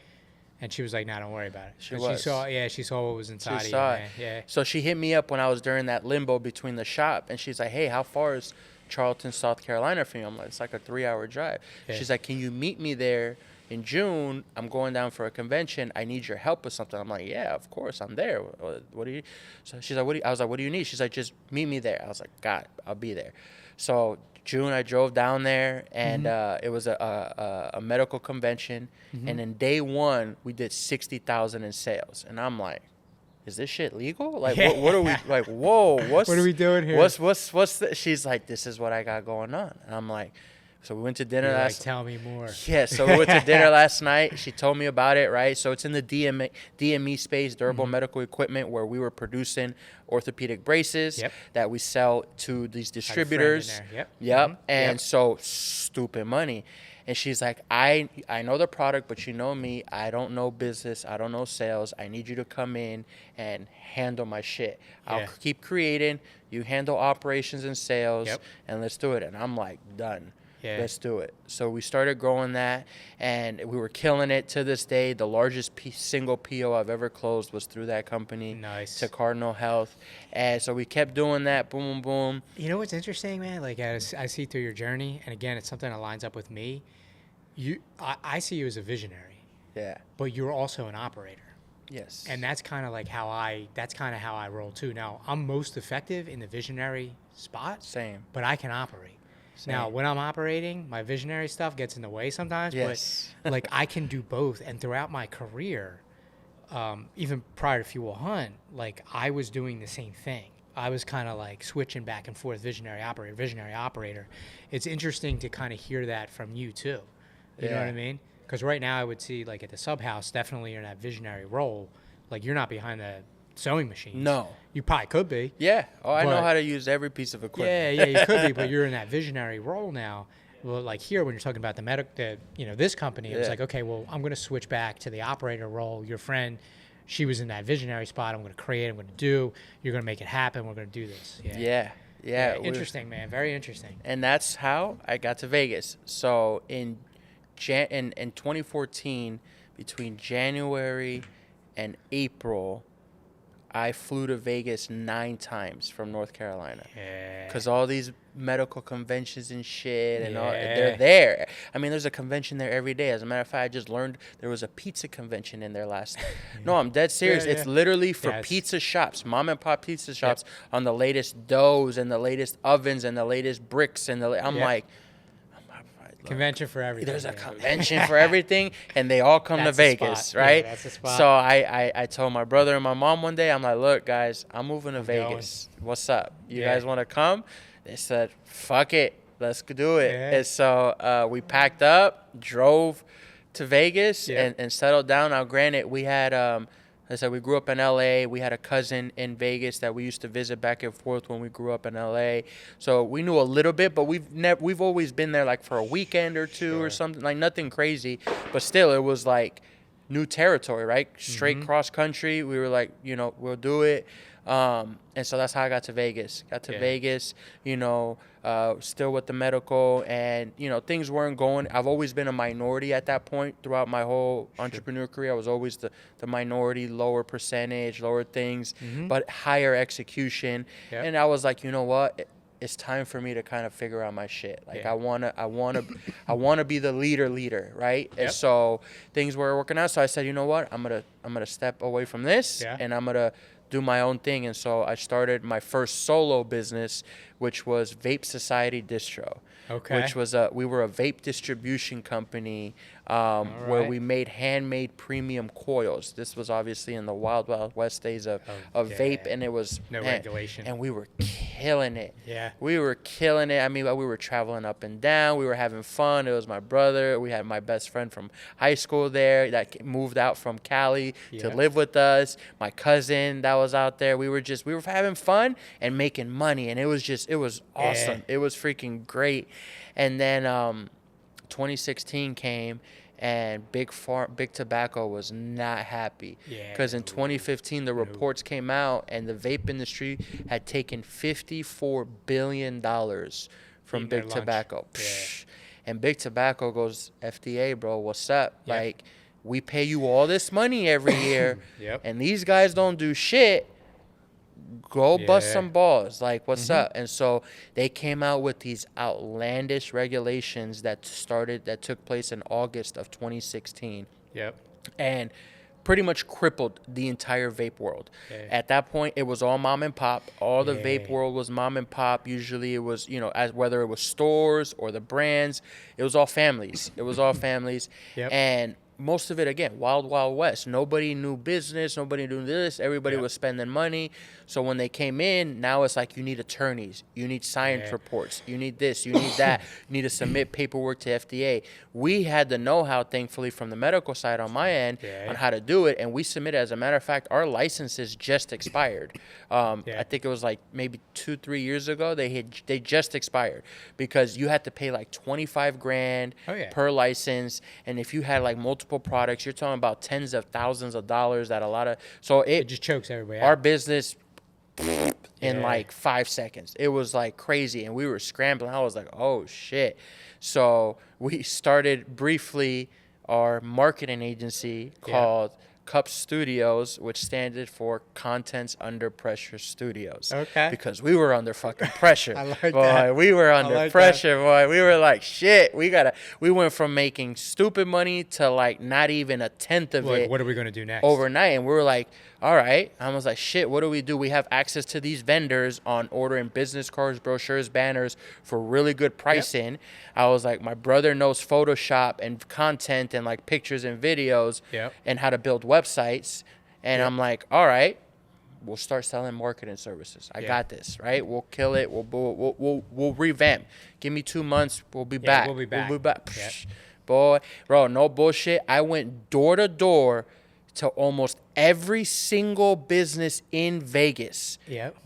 And she was like, nah, don't worry about it. She saw what was inside of you, man. Yeah. So she hit me up when I was during that limbo between the shop, and she's like, hey, how far is Charleston, South Carolina from you? I'm like, it's like a 3-hour drive. Yeah. She's like, can you meet me there in June? I'm going down for a convention. I need your help with something. I'm like, yeah, of course, I'm there. What do you? So she's like, I was like, what do you need? She's like, just meet me there. I was like, got it. I'll be there. So June, I drove down there, and it was a medical convention. And then day 1, we did 60,000 in sales, and I'm like, is this shit legal? Like, what are we like? Whoa, what are we doing here? What's She's like, this is what I got going on. And I'm like, so we went to dinner last. Tell me more. Yeah, so we went to dinner last night. She told me about it, right? So it's in the DME space, durable medical equipment, where we were producing orthopedic braces that we sell to these distributors. And so stupid money. And she's like, I know the product, but you know me, I don't know business, I don't know sales. I need you to come in and handle my shit. I'll keep creating, you handle operations and sales, and let's do it. And I'm like, done. Yeah. Let's do it. So we started growing that, and we were killing it to this day. The largest single PO I've ever closed was through that company. Nice. To Cardinal Health. And so we kept doing that, boom, boom, boom. You know what's interesting, man? Like, as I see through your journey, and again, it's something that lines up with me. I see you as a visionary. Yeah. But you're also an operator. Yes. And that's kind of like how I roll too. Now, I'm most effective in the visionary spot. Same. But I can operate. Same. Now, when I'm operating, my visionary stuff gets in the way sometimes. Yes. But like, I can do both. And throughout my career, even prior to Fuel Hunt, like, I was doing the same thing. I was kind of like switching back and forth, visionary operator. It's interesting to kind of hear that from you too. You know what I mean? Because right now I would see, like, at the sub house, definitely you're in that visionary role. Like, you're not behind the sewing machines. No. You probably could be. Yeah. Oh, I know how to use every piece of equipment. Yeah, you could be, but you're in that visionary role now. Well, like here, when you're talking about this company, it was like, okay, well, I'm going to switch back to the operator role. Your friend, she was in that visionary spot. I'm going to create, I'm going to do, you're going to make it happen. We're going to do this. Yeah. Interesting, man. Very interesting. And that's how I got to Vegas. So in 2014, between January and April, I flew to Vegas 9 times from North Carolina. Yeah. Because all these medical conventions and shit, and all, they're there. I mean, there's a convention there every day. As a matter of fact, I just learned there was a pizza convention in there last night. No, I'm dead serious. It's literally for pizza shops, mom and pop pizza shops, on the latest doughs and the latest ovens and the latest bricks. And I'm like, convention for everything. There's a convention for everything, and they all come to Vegas, right? Yeah, that's the spot. So I told my brother and my mom one day, I'm like, look, guys, I'm moving to Vegas. What's up? You guys want to come? They said, fuck it. Let's do it. Yeah. And so we packed up, drove to Vegas, and settled down. Now, granted, we had I said we grew up in L.A. We had a cousin in Vegas that we used to visit back and forth when we grew up in L.A. So we knew a little bit, but we've always been there like for a weekend or two or something, like nothing crazy. But still, it was like new territory, right? Straight cross country. We were like, we'll do it. And so that's how I got to Vegas. Vegas, still with the medical, and, things weren't going. I've always been a minority at that point throughout my whole entrepreneur career. I was always the minority, lower percentage, lower things, but higher execution. Yep. And I was like, you know what? It's time for me to kind of figure out my shit. Like I wanna be the leader, right? Yep. And so things were working out. So I said, you know what? I'm gonna step away from this, and I'm gonna do my own thing. And so I started my first solo business, which was Vape Society Distro. Okay. Which was we were a vape distribution company where we made handmade premium coils. This was obviously in the wild west days of vape, and it was no regulation. And we were killing it. Yeah. We were killing it. I mean, we were traveling up and down. We were having fun. It was my brother. We had my best friend from high school there that moved out from Cali to live with us. My cousin that was out there. We were having fun and making money, and it was awesome. It was freaking great. And then 2016 came, and Big Tobacco was not happy because in 2015 the reports came out, and the vape industry had taken $54 billion from Big Tobacco. And Big Tobacco goes, FDA, bro, what's up? Like, we pay you all this money every year, and these guys don't do shit. Go bust some balls. Like, what's up? And so they came out with these outlandish regulations that took place in August of 2016. Yep. And pretty much crippled the entire vape world. At that point, it was all mom and pop. All the vape world was mom and pop. Usually it was, whether it was stores or the brands, it was all families. Yep. And most of it, again, wild, wild west. Nobody knew business. Nobody knew this. Everybody was spending money. So when they came in, now it's like you need attorneys. You need science reports. You need this. You need that. You need to submit paperwork to FDA. We had the know-how, thankfully, from the medical side on my end on how to do it. And we submitted. As a matter of fact, our licenses just expired. I think it was like maybe 2-3 years ago. They just expired because you had to pay like $25,000 per license. And if you had like multiple products, you're talking about tens of thousands of dollars that a lot of, so it just chokes everybody out. Our business in like 5 seconds. It was like crazy, and we were scrambling. I was like, oh shit. So we started briefly our marketing agency called Cup Studios, which standed for Contents Under Pressure Studios. Okay. Because we were under fucking pressure. I like boy, that. We were under pressure, boy. We were like, shit, we went from making stupid money to like not even a tenth of it. What are we going to do next? Overnight. And we were like, all right. I was like, shit, what do? We have access to these vendors on ordering business cards, brochures, banners for really good pricing. I was like, my brother knows Photoshop and content and like pictures and videos and how to build websites. And I'm like, all right, we'll start selling marketing services. I got this, right? We'll kill it. We'll revamp. Give me 2 months. We'll be back. We'll be back. Yep. Boy, bro, no bullshit. I went door to door to almost every single business in Vegas.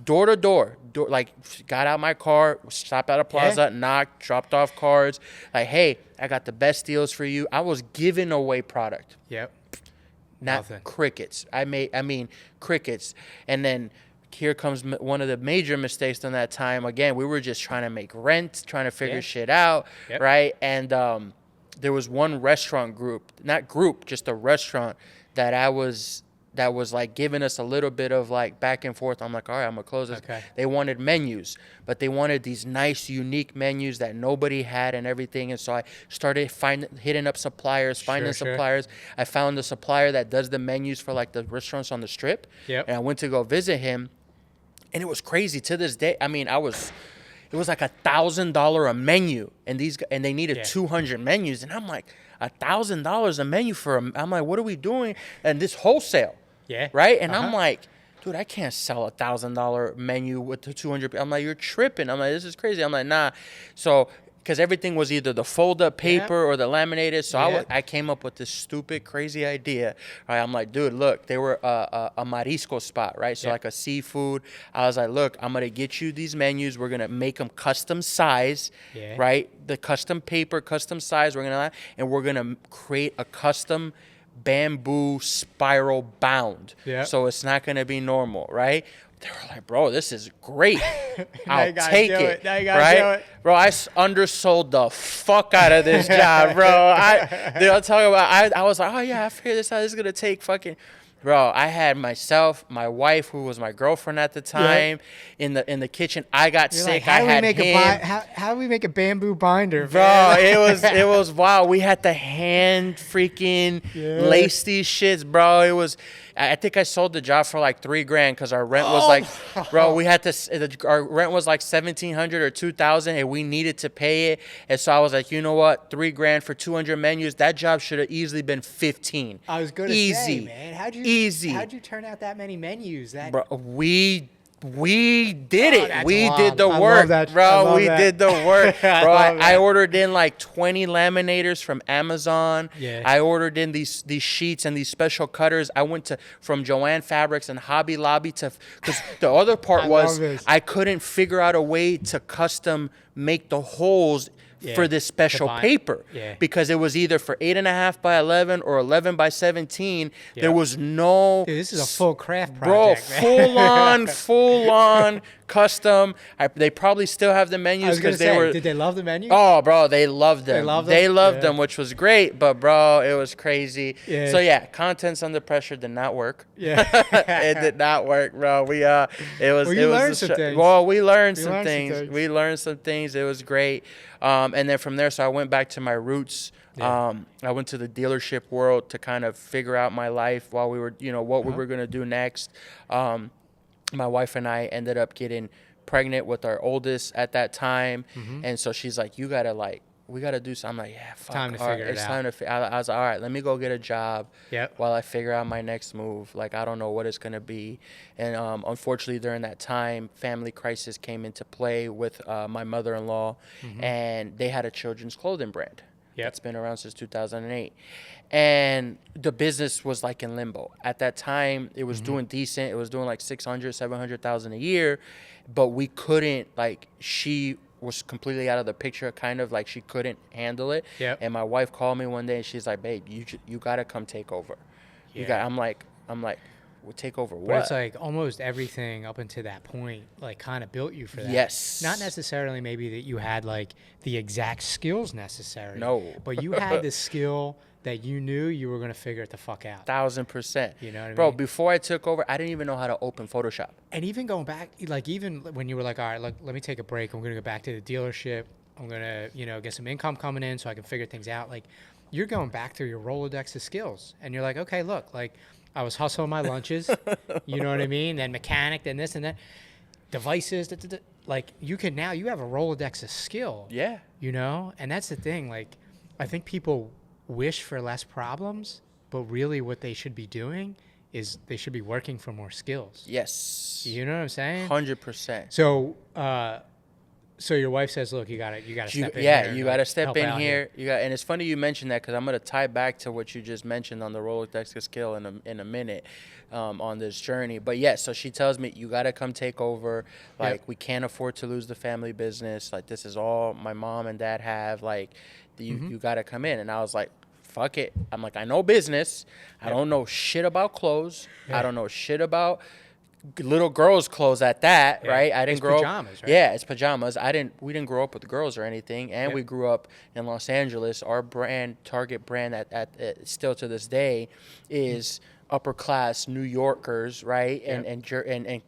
Door to door. Like, got out my car, stopped at a plaza, knocked, dropped off cards. Like, hey, I got the best deals for you. I was giving away product. Not crickets. I mean, crickets. And then here comes one of the major mistakes on that time. Again, we were just trying to make rent, trying to figure shit out, right? And there was one restaurant group, just a restaurant that was like giving us a little bit of like back and forth. I'm like, all right, I'm gonna close this. They wanted menus, but they wanted these nice, unique menus that nobody had and everything. And so I started hitting up suppliers, finding suppliers. I found a supplier that does the menus for like the restaurants on the strip. And I went to go visit him, and it was crazy. To this day, I mean, it was like $1,000 a menu, and they needed 200 menus, and I'm like, $1,000 a menu I'm like, what are we doing? And this wholesale, right? And I'm like, dude, I can't sell $1,000 menu with the 200. I'm like, you're tripping. I'm like, this is crazy. I'm like, nah. So, because everything was either the fold-up paper or the laminated. So I came up with this stupid, crazy idea. Right? I'm like, dude, look, they were a marisco spot, right? So like a seafood. I was like, look, I'm going to get you these menus. We're going to make them custom size, right? The custom paper, custom size. We're going to create a custom bamboo spiral bound. So it's not going to be normal, right? They were like, bro, this is great. I'll take it. Right? Bro, I undersold the fuck out of this job, bro. I'll talk about, I was like, oh yeah, I figured this out. This is going to take fucking, bro, I had myself, my wife, who was my girlfriend at the time, in the kitchen. I got sick. Like, how do we make a bamboo binder, bro? Man? it was wild. We had to hand freaking lace these shits, bro. It was. I think I sold the job for like $3,000 because our rent was like, bro, we had to. Our rent was like $1,700 or $2,000, and we needed to pay it. And so I was like, you know what, $3,000 for 200 menus. That job should have easily been 15. I was going to say, man, how'd you turn out that many menus? Bro, we did it. We did the work, bro. We did the work, bro. I ordered in like 20 laminators from Amazon. I ordered in these sheets and these special cutters. I went from Joann Fabrics and Hobby Lobby because the other part was I couldn't figure out a way to custom make the holes for this special paper because it was either for 8.5 by 11 or 11 by 17. There was no. Dude, this is a full craft project, bro. Full on custom. They probably still have the menus because they were. Did they love the menus? Oh, bro, they loved them. They loved them, which was great. But bro, it was crazy. So Contents Under Pressure did not work. It did not work, bro. We learned some things. Well, we learned some things. We learned some things. It was great. And then from there, so I went back to my roots. I went to the dealership world to kind of figure out my life while we were, what we were going to do next. My wife and I ended up getting pregnant with our oldest at that time. And so she's like, you got to like we got to do something. I'm like, yeah, fuck. Time to figure it out. It's time to I was like, all right, let me go get a job while I figure out my next move. Like, I don't know what it's going to be. And unfortunately, during that time, family crisis came into play with my mother-in-law, and they had a children's clothing brand. It's been around since 2008. And the business was like in limbo. At that time, it was doing decent. It was doing like 600, 700,000 a year, but we couldn't, like, she was completely out of the picture, kind of like she couldn't handle it. And my wife called me one day and she's like, babe, you got to come take over. I'm like, we'll take over what? But it's like almost everything up until that point, like, kind of built you for that. Yes. Not necessarily maybe that you had like the exact skills necessary. No. But you had the skill that you knew you were going to figure it the fuck out. 1,000%. You know what I mean? Bro, before I took over, I didn't even know how to open Photoshop. And even going back, like, even when you were like, all right, let me take a break. I'm going to go back to the dealership. I'm going to, get some income coming in so I can figure things out. Like, you're going back through your Rolodex of skills. And you're like, okay, look, like, I was hustling my lunches. You know what I mean? Then mechanic, then this and that. Devices. Like, you have a Rolodex of skill. Yeah. And that's the thing. Like, I think people wish for less problems, but really what they should be doing is they should be working for more skills. Yes. You know what I'm saying? 100%. So your wife says, look, you gotta step in here. Yeah, you gotta step in here. And it's funny you mentioned that, because I'm gonna tie back to what you just mentioned on the Rolodex of skill in a minute, on this journey. But yeah, so she tells me, you gotta come take over. Like, we can't afford to lose the family business. Like, this is all my mom and dad have. Like, you gotta come in. And I was like, fuck it. I'm like, I know business. I don't know shit about clothes. I don't know shit about little girls' clothes at that, right? I didn't grow pajamas, up. right? Yeah, it's pajamas. We didn't grow up with girls or anything, and we grew up in Los Angeles. Our target brand at still to this day is upper class New Yorkers, right? And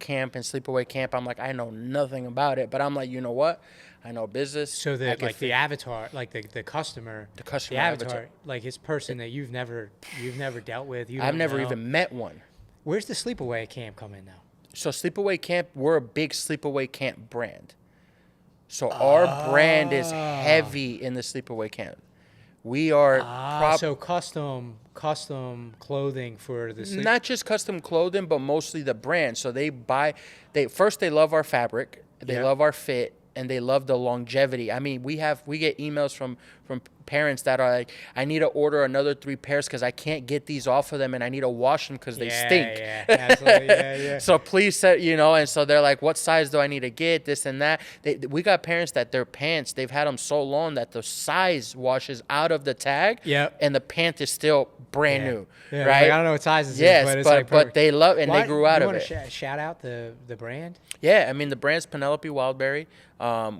camp and sleepaway camp. I'm like, I know nothing about it, but I'm like, you know what? I know business. So the avatar, like the customer, the avatar, like his person that you've never dealt with. I've never even met one. Where's the sleepaway camp come in now? So sleepaway camp, we're a big sleepaway camp brand. So our brand is heavy in the sleepaway camp. We are so custom clothing for the sleep. Not just custom clothing, but mostly the brand. So they love our fabric, they love our fit, and they love the longevity. I mean, we get emails from parents that are like, I need to order another 3 pairs because I can't get these off of them, and I need to wash them because they stink. Yeah, absolutely. So please set, and so they're like, what size do I need to get, this and that. We got parents that their pants, they've had them so long that the size washes out of the tag, and the pant is still brand new, right? Like, I don't know what size this is, but they love it, and they grew out of it. You want to shout out the brand? Yeah, I mean, the brand's Penelope Wildberry.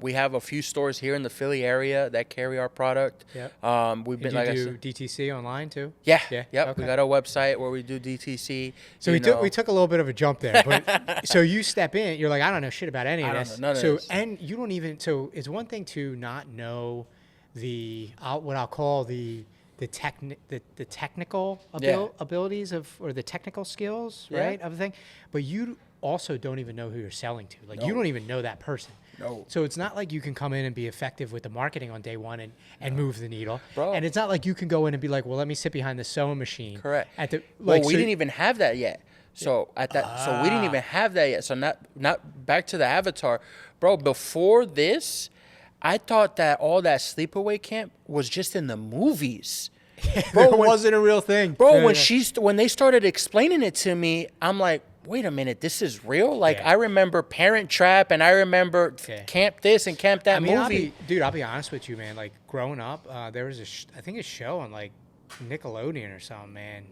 We have a few stores here in the Philly area that carry our product. We've been, like, do DTC online too? Yeah. Okay. We got a website where we do DTC. So we took a little bit of a jump there, but so you step in, you're like, I don't know shit about any of this. None of this. And you don't even. So it's one thing to not know what I'll call the technical abilities or the technical skills, right, of the thing, but you also don't even know who you're selling to. Like, you don't even know that person. No. So it's not like you can come in and be effective with the marketing on day one and move the needle. Bro. And it's not like you can go in and be like, well, let me sit behind the sewing machine. Correct. We didn't even have that yet. So we didn't even have that yet. So not back to the avatar, bro. Before this, I thought that all that sleepaway camp was just in the movies. Bro, it wasn't a real thing. Bro, when they started explaining it to me, I'm like, wait a minute, this is real? Like, I remember Parent Trap, and I remember Camp this and Camp that movie. I'll be honest with you, man. Like, growing up, there was a show on, like, Nickelodeon or something, man.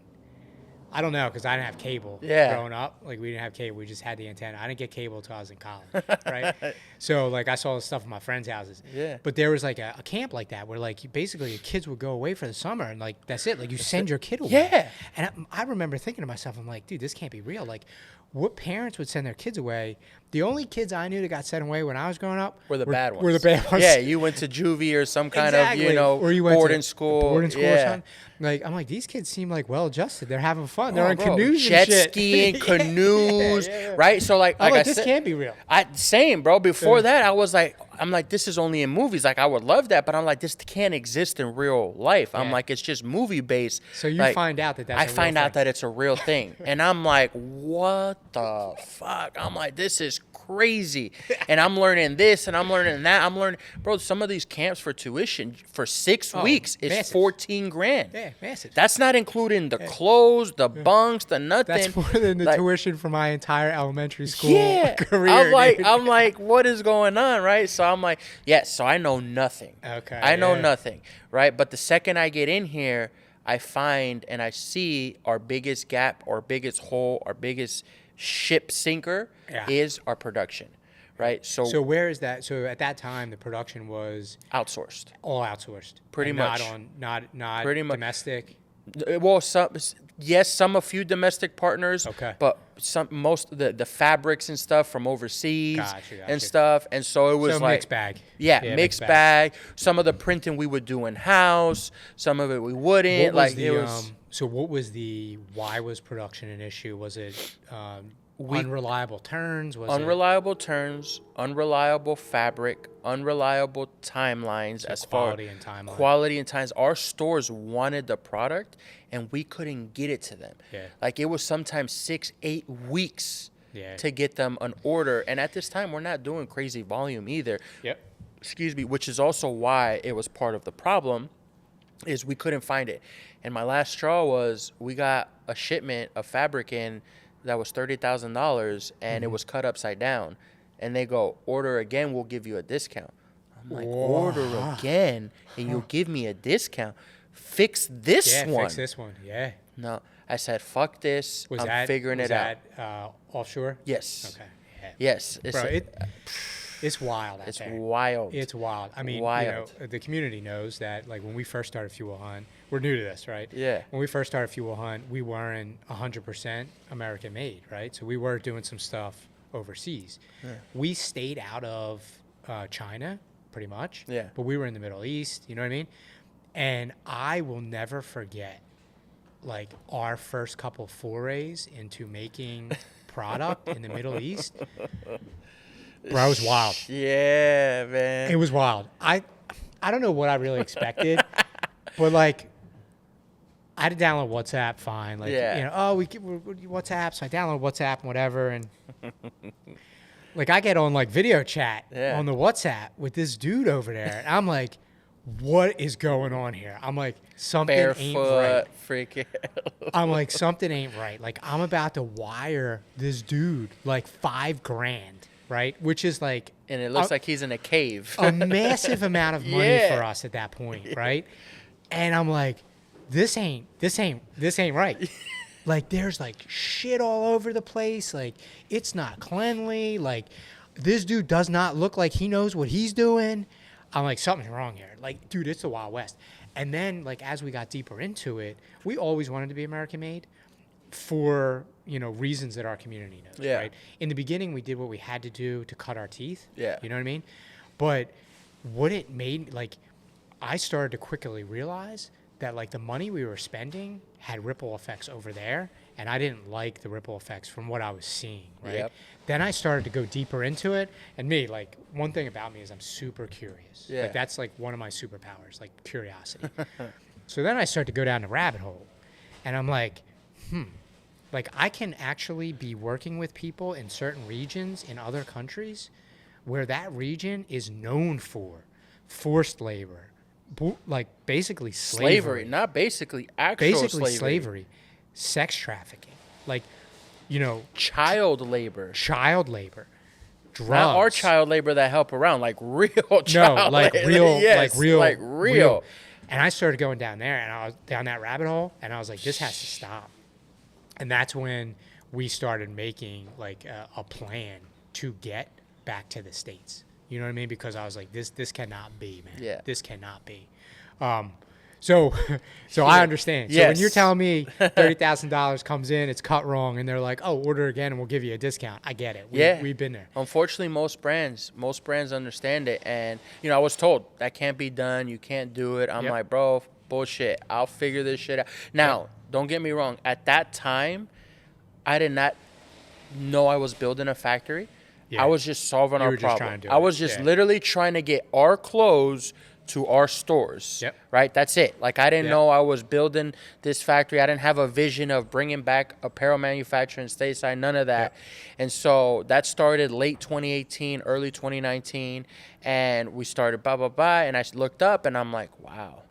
I don't know, because I didn't have cable growing up. Like, we didn't have cable. We just had the antenna. I didn't get cable until I was in college, right? So, like, I saw the stuff in my friends' houses. Yeah. But there was, like, a camp like that where, like, basically your kids would go away for the summer, and, like, that's it. Like, you send your kid away. Yeah. And I remember thinking to myself, I'm like, dude, this can't be real. Like, what parents would send their kids away? The only kids I knew that got sent away when I was growing up were the bad ones. Were the bad ones. Yeah, you went to juvie or some kind of, or you went boarding school. Boarding school or something. Like, I'm like, these kids seem like well-adjusted. They're having fun. They're on canoes jet and shit. skiing, canoes, right? So, like I this said, can't be real. Same, bro. Before that, I was like, I'm like, this is only in movies. Like, I would love that, but I'm like, this can't exist in real life. I'm Yeah. like, it's just movie based. So you like, find out that that's I a real find out thing. that it's a real thing. And I'm like, what the fuck? I'm like, this is crazy. And I'm learning this and I'm learning that. I'm learning, bro, some of these camps for tuition for 6 weeks is massive. 14 grand. Yeah, massive. That's not including the clothes, the bunks, the nothing. That's more than the Like, tuition for my entire elementary school career. I'm like, what is going on, right? So I'm like, yes, so I know nothing. Okay. I know nothing, right? But the second I get in here, I find and I see our biggest gap, our biggest hole, our biggest ship sinker is our production, right? So where is that? So at that time, the production was outsourced. all outsourced. Pretty much. Not Pretty much. domestic. Well, a few domestic partners, Okay. but most of the fabrics and stuff from overseas Gotcha. and stuff, and so it was So like mixed bag. Yeah, mixed bag. Some of the printing we would do in house, some of it we wouldn't. So what was why was production an issue? Was it unreliable turns? Unreliable turns, unreliable fabric, unreliable timelines as far and timeline. quality and times. Our stores wanted the product and we couldn't get it to them. Yeah. Like it was sometimes 6-8 weeks to get them an order. And at this time we're not doing crazy volume either. Yep. Excuse me, which is also why it was part of the problem is we couldn't find it. And my last straw was we got a shipment of fabric in that was $30,000 and it was cut upside down. And they go, order again, we'll give you a discount. I'm like, order again and you'll give me a discount. Fix this one. Fix this one. Yeah. No, I said, fuck this. I'm figuring it out. Was that offshore? Yes. Okay. Yeah. Yes. It's wild out it's there. wild. It's wild. I mean, wild. The community knows that, like, when we first started Fuel Hunt, we're new to this, right? Yeah. When we first started Fuel Hunt, we weren't 100% American made, right? So we were doing some stuff overseas. Yeah. We stayed out of China, pretty much. Yeah. But we were in the Middle East, you know what I mean? And I will never forget, like, our first couple forays into making product in the Middle East. Bro, it was wild. Yeah, man. It was wild. I don't know what I really expected, but like, I had to download WhatsApp. Fine, like we're WhatsApp, so I download WhatsApp and whatever, and like I get on like video chat on the WhatsApp with this dude over there, and I'm like, what is going on here? I'm like, something ain't right. Freaking. I'm like, something ain't right. Like, I'm about to wire this dude like $5,000. Right, which is like, and it looks like he's in a cave. A massive amount of money for us at that point, right? And I'm like, this ain't right. Like, there's like shit all over the place. Like, it's not cleanly. Like, this dude does not look like he knows what he's doing. I'm like, something's wrong here. Like, dude, it's the Wild West. And then, like, as we got deeper into it, we always wanted to be American made for, reasons that our community knows, right? In the beginning, we did what we had to do to cut our teeth. Yeah. You know what I mean? But what it made, like, I started to quickly realize that, like, the money we were spending had ripple effects over there, and I didn't like the ripple effects from what I was seeing, right? Yep. Then I started to go deeper into it, and me, like, one thing about me is I'm super curious. Yeah. Like, that's, like, one of my superpowers, like, curiosity. So then I started to go down the rabbit hole, and I'm like, like, I can actually be working with people in certain regions in other countries where that region is known for forced labor, like basically slavery. Not basically, actual slavery, sex trafficking, like, child labor, drugs. not our child labor that help around, like real child labor. Like real. And I started going down there, and I was down that rabbit hole, and I was like, this has to stop. And that's when we started making like a plan to get back to the States. You know what I mean? Because I was like, this cannot be, man. Yeah. This cannot be. So I understand. So when you're telling me $30,000 comes in, it's cut wrong, and they're like, oh, order again and we'll give you a discount. I get it. We've been there. Unfortunately, most brands understand it. And, I was told that can't be done. You can't do it. I'm like, bro, bullshit. I'll figure this shit out. Now, don't get me wrong. At that time, I did not know I was building a factory. I was just solving our problem. I was just yeah. literally trying to get our clothes to our stores, yep. right? That's it. Like, I didn't know I was building this factory. I didn't have a vision of bringing back apparel manufacturing stateside, none of that. Yep. And so that started late 2018, early 2019, and we started and I looked up and I'm like, wow,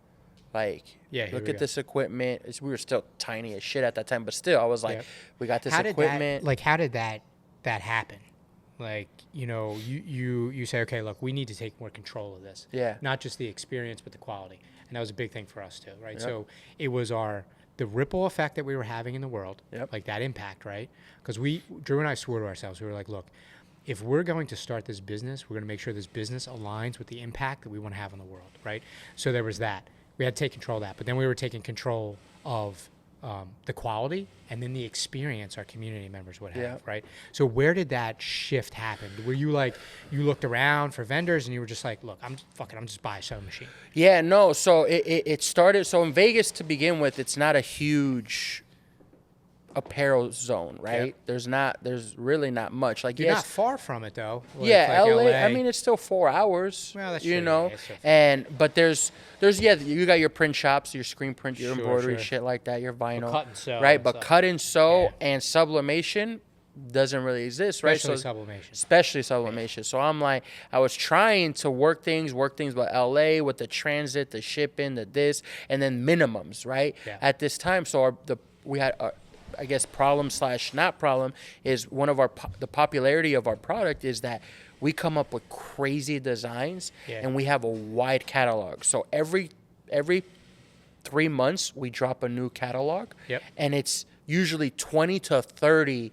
like, look at this equipment. We were still tiny as shit at that time, but still, I was like, we got this equipment. How did that happen? Like, you know, you say, okay, look, we need to take more control of this. Yeah. Not just the experience, but the quality. And that was a big thing for us too, right? Yep. So it was the ripple effect that we were having in the world, like that impact, right? Because Drew and I swore to ourselves, we were like, look, if we're going to start this business, we're going to make sure this business aligns with the impact that we want to have on the world, right? So there was that. We had to take control of that. But then we were taking control of the quality and then the experience our community members would have, right? So where did that shift happen? Were you like, you looked around for vendors and you were just like, look, I'm just buy a sewing machine? Yeah, no. So it started, so in Vegas to begin with, it's not a huge apparel zone, right? Yep. There's really not much. Like, you're not far from it though. Yeah, like LA. I mean, it's still 4 hours. Well, that's you know, but there's you got your print shops, your screen print, your embroidery, shit like that, your vinyl, cut and sew, right? But cut and sew and sublimation doesn't really exist, right? Especially sublimation. So I'm like, I was trying to work things with LA, with the transit, the shipping, the this, and then minimums, right? Yeah. At this time, so we had. I guess problem / not problem is one of the popularity of our product is that we come up with crazy designs and we have a wide catalog. So every 3 months we drop a new catalog, and it's usually 20 to 30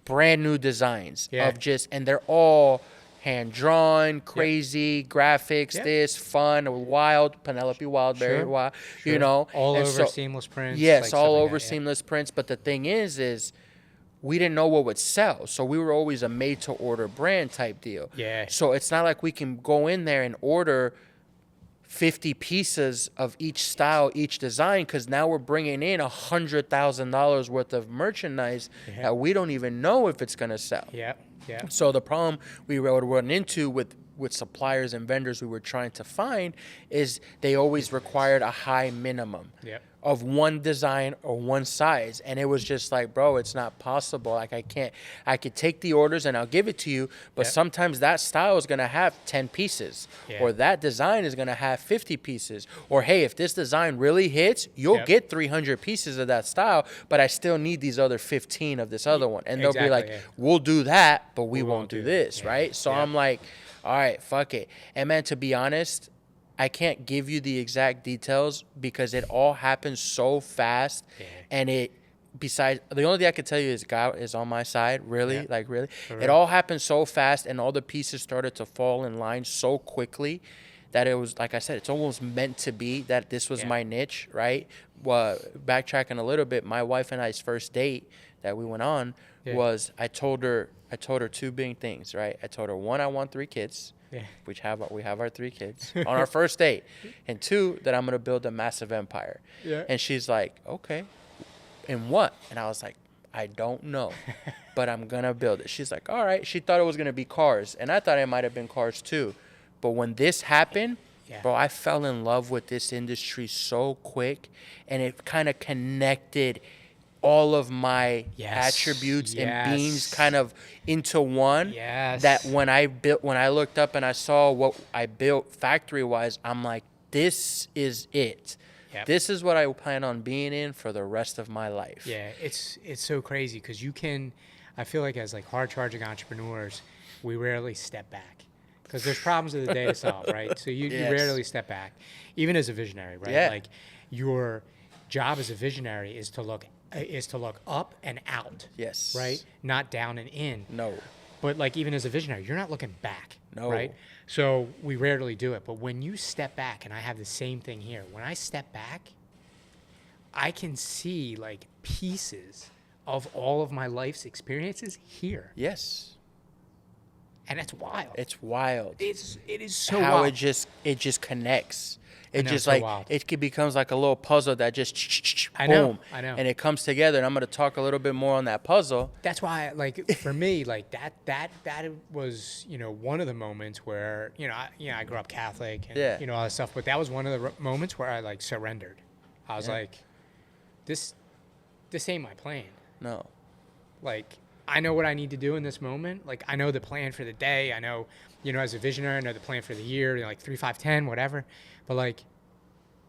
brand new designs and they're all hand drawn, crazy graphics, this fun, wild, Penelope Wildberry, wild, you know, all over seamless prints. Yes, all over seamless prints. But the thing is we didn't know what would sell, so we were always a made-to-order brand type deal. Yeah. So it's not like we can go in there and order 50 pieces of each style, each design, because now we're bringing in $100,000 worth of merchandise that we don't even know if it's gonna sell. Yeah. Yeah. So the problem we would run into with suppliers and vendors we were trying to find is they always required a high minimum of one design or one size. And it was just like, bro, it's not possible. Like, I could take the orders and I'll give it to you, but sometimes that style is going to have 10 pieces or that design is going to have 50 pieces. Or, hey, if this design really hits, you'll get 300 pieces of that style, but I still need these other 15 of this other one. And they'll be like, we'll do that, but we won't do this, right? So I'm like, all right, fuck it. And man, to be honest, I can't give you the exact details because it all happens so fast. And the only thing I can tell you is God is on my side, really, like really. It all happened so fast and all the pieces started to fall in line so quickly that it was, like I said, it's almost meant to be that this was my niche, right? Well, backtracking a little bit, my wife and I's first date that we went on was I told her 2 big things, right? I told her, 1, I want 3 kids, which we have our 3 kids on our first date, and 2, that I'm gonna build a massive empire. And she's like, okay, and what? And I was like, I don't know, but I'm gonna build it. She's like, all right. She thought it was gonna be cars, and I thought it might have been cars too, but when this happened, bro, I fell in love with this industry so quick, and it kind of connected all of my attributes and beings kind of into one. That when I looked up and I saw what I built factory wise, I'm like, this is it. This is what I plan on being in for the rest of my life. It's so crazy because I feel like as like hard charging entrepreneurs, we rarely step back because there's problems of the day to solve, right? So you rarely step back, even as a visionary, right? Like your job as a visionary is to look up and out. Right? Not down and in. No. But like even as a visionary, you're not looking back. No. Right? So we rarely do it. But when you step back, and I have the same thing here, when I step back, I can see like pieces of all of my life's experiences here. And that's wild. It's wild. It is so how wild. it just connects. It know, just so like wild. it becomes like a little puzzle that just I boom, know. and it comes together. And I'm going to talk a little bit more on that puzzle. That's why, like, for me, like that was, you know, one of the moments where, I grew up Catholic and all that stuff, but that was one of the moments where I like surrendered. I was like, this ain't my plan. No. Like, I know what I need to do in this moment. Like, I know the plan for the day. I know, as a visionary, I know the plan for the year, like 3, 5, 10, whatever. But like,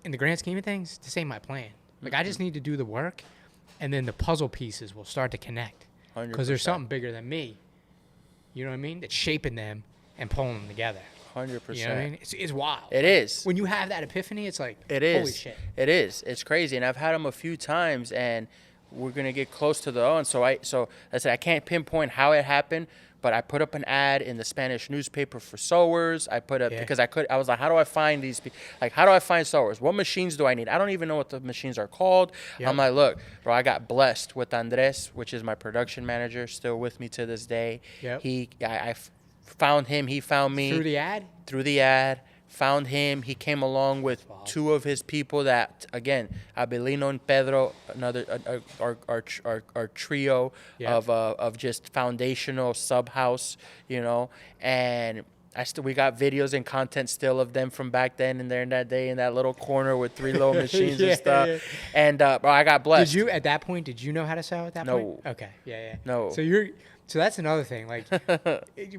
in the grand scheme of things, this ain't my plan. Like, I just need to do the work, and then the puzzle pieces will start to connect. 100%. Because there's something bigger than me. You know what I mean? That's shaping them and pulling them together. 100%. You know what I mean? It's wild. It is. When you have that epiphany, it's like, holy shit. It is. It's crazy. And I've had them a few times, and we're going to get close to the end. So I said, I can't pinpoint how it happened, but I put up an ad in the Spanish newspaper for sewers. I put up, because I was like, how do I find these people? Like, how do I find sewers? What machines do I need? I don't even know what the machines are called. Yep. I'm like, look, bro, I got blessed with Andres, which is my production manager, still with me to this day. Yep. I found him. He found me. Through the ad? Through the ad. Found him. He came along with two of his people that, again, Abelino and Pedro, another our trio of just foundational sub house, and we got videos and content still of them from back then, and they're in that day in that little corner with 3 little machines and stuff. Yeah. And bro, I got blessed. Did you know how to sew at that point? Okay. Yeah. No. So that's another thing. Like,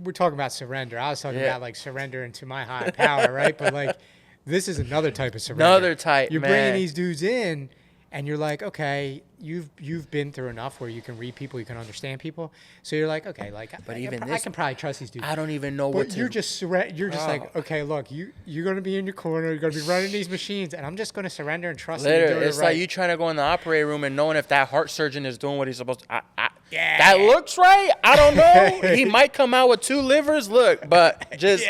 we're talking about surrender. I was talking about like surrender into my high power, right? But like, this is another type of surrender. Another type. You're bringing these dudes in, and you're like, okay, you've been through enough where you can read people, you can understand people. So you're like, okay, like, but I can probably trust these dudes. I don't even know what to. You're just like, okay, look, you're gonna be in your corner, you're gonna be running these machines, and I'm just gonna surrender and trust. Literally, it's like you trying to go in the operating room and knowing if that heart surgeon is doing what he's supposed to. That looks right. I don't know. He might come out with 2 livers. Look, but just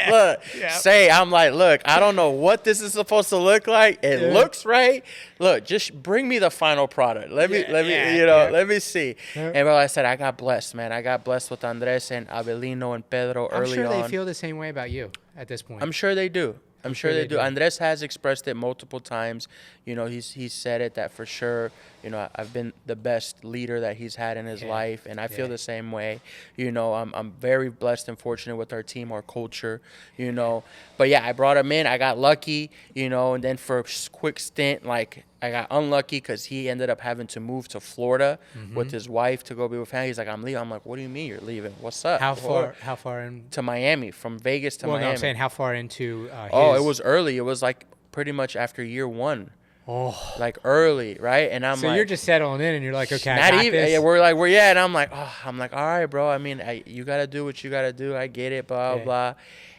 say, I'm like, look, I don't know what this is supposed to look like. It looks right. Look, just bring me the final product. Let me see. And bro, I said, I got blessed, man. I got blessed with Andres and Abelino and Pedro early on. I'm sure they feel the same way about you at this point. I'm sure they do. I'm sure they do. Andres has expressed it multiple times. He's said it that for sure. I've been the best leader that he's had in his life, and I feel the same way. I'm very blessed and fortunate with our team, our culture. But yeah, I brought him in. I got lucky. And then for a quick stint, like I got unlucky because he ended up having to move to Florida with his wife to go be with family. He's like, I'm leaving. I'm like, what do you mean you're leaving? What's up? How far in? To Miami, from Vegas to Miami. No, I'm saying how far into it was early. It was like pretty much after year 1. Oh, like early, right? And I'm so you're just settling in, and you're like, okay, not I got even. this. Yeah, and I'm like, all right, bro. I mean, you gotta do what you gotta do. I get it, blah blah.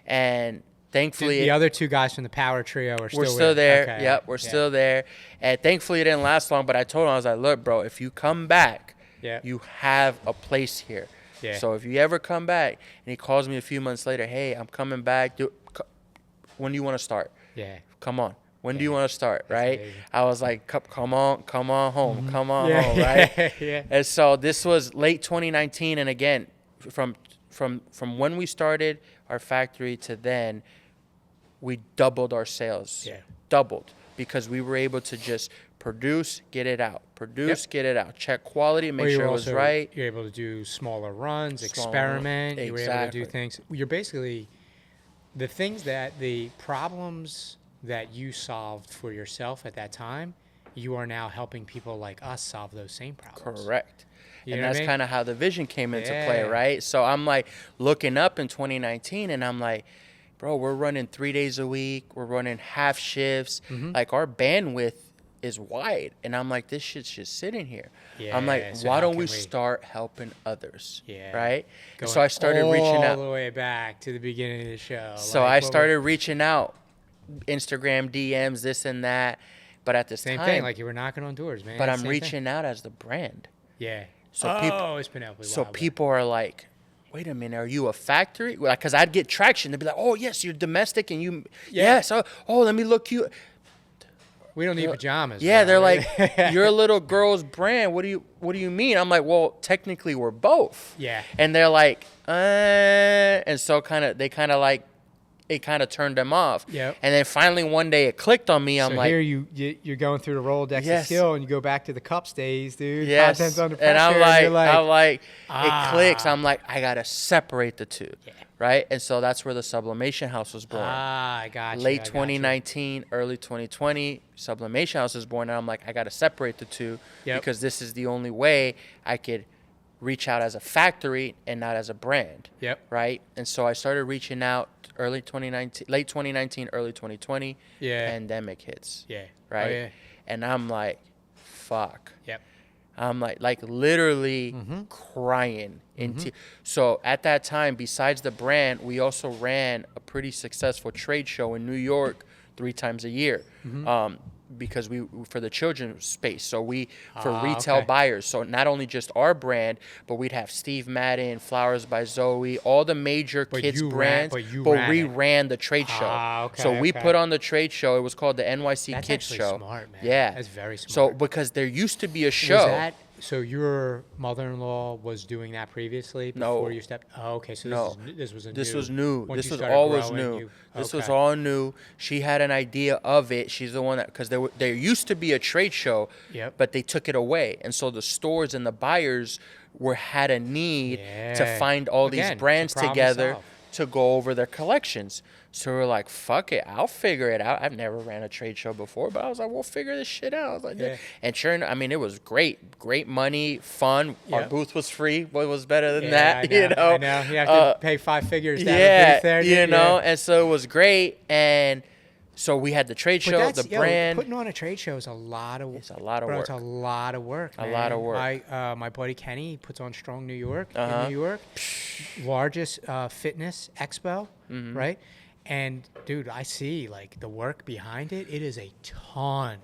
And thankfully, the other 2 guys from the power trio are still there. Okay. Yep, we're still there. And thankfully, it didn't last long. But I told him, I was like, look, bro, if you come back, you have a place here. Yeah. So if you ever come back, and he calls me a few months later, hey, I'm coming back. When do you want to start? Yeah. Come on. When do you want to start, right? I was like, come on home, come on home, right? Yeah. And so this was late 2019, and again, from when we started our factory to then, we doubled our sales. Yeah. Doubled, because we were able to just produce, get it out, get it out, check quality, make sure it was right. You're able to do smaller runs, experiment. You were able to do things. You're basically the problems that you solved for yourself at that time, you are now helping people like us solve those same problems. Correct. And that's kind of how the vision came into play, right? So I'm like looking up in 2019, and I'm like, bro, we're running 3 days a week. We're running half shifts. Like, our bandwidth is wide. And I'm like, this shit's just sitting here. Yeah, I'm like, so why don't we start helping others? Yeah. Right? So I started reaching out. All the way back to the beginning of the show. So I started reaching out. Instagram DMs, this and that, but at the same time, thing. Like, you were knocking on doors, man. But I'm reaching out as the brand. Yeah. So it's Penelope. So people are like, wait a minute, are you a factory? Because I'd get traction. They'd be like, oh yes, you're domestic, and you, yes. Oh, let me look you. We don't need pajamas. Yeah, bro. they're like, you're a little girl's brand. What do you mean? I'm like, well, technically we're both. Yeah. And they're like, and so it kind of turned them off. Yep. And then finally one day it clicked on me. I'm so like, here you're going through the Rolodex of skill, and you go back to the cups days, dude. Yes. Content's under pressure. And I'm like, ah. it clicks. I'm like, I gotta separate the two. Yeah. Right. And so that's where the Sublimation House was born. I got you. Late 2019, early 2020, Sublimation House was born. And I'm like, I gotta separate the two because this is the only way I could reach out as a factory and not as a brand. Yep. Right. And so I started reaching out late 2019, early 2020. Yeah. Pandemic hits. Yeah. Right. Oh, yeah. And I'm like, fuck. Yep. I'm like literally crying. So at that time, besides the brand, we also ran a pretty successful trade show in New York 3 times a year. Because we for the children's space, so we for retail buyers. So not only just our brand, but we'd have Steve Madden, Flowers by Zoe, all the major kids brands. But we ran the trade show. So we put on the trade show. It was called the NYC Kids Show. That's smart, man. Yeah, that's very smart. So because there used to be a show. So your mother-in-law was doing that previously before you stepped? Oh, okay. So this was new. This was new. This was always new. This was all new. She had an idea of it. She's the one that, because there used to be a trade show, but they took it away. And so the stores and the buyers had a need to find all these brands together to go over their collections. So we're like, fuck it, I'll figure it out. I've never ran a trade show before, but I was like, we'll figure this shit out. I was like, and sure enough, I mean, it was great money, fun. Our booth was free. What was better than that? I know. You have to pay 5 figures to have a booth there. You know, and so it was great. And so we had the trade show, the brand. Putting on a trade show is a lot of work. It's a lot of work. It's a lot of work, man. A lot of work. My buddy Kenny puts on Strong New York in New York. Largest fitness expo, right? And dude, I see like the work behind it. It is a ton,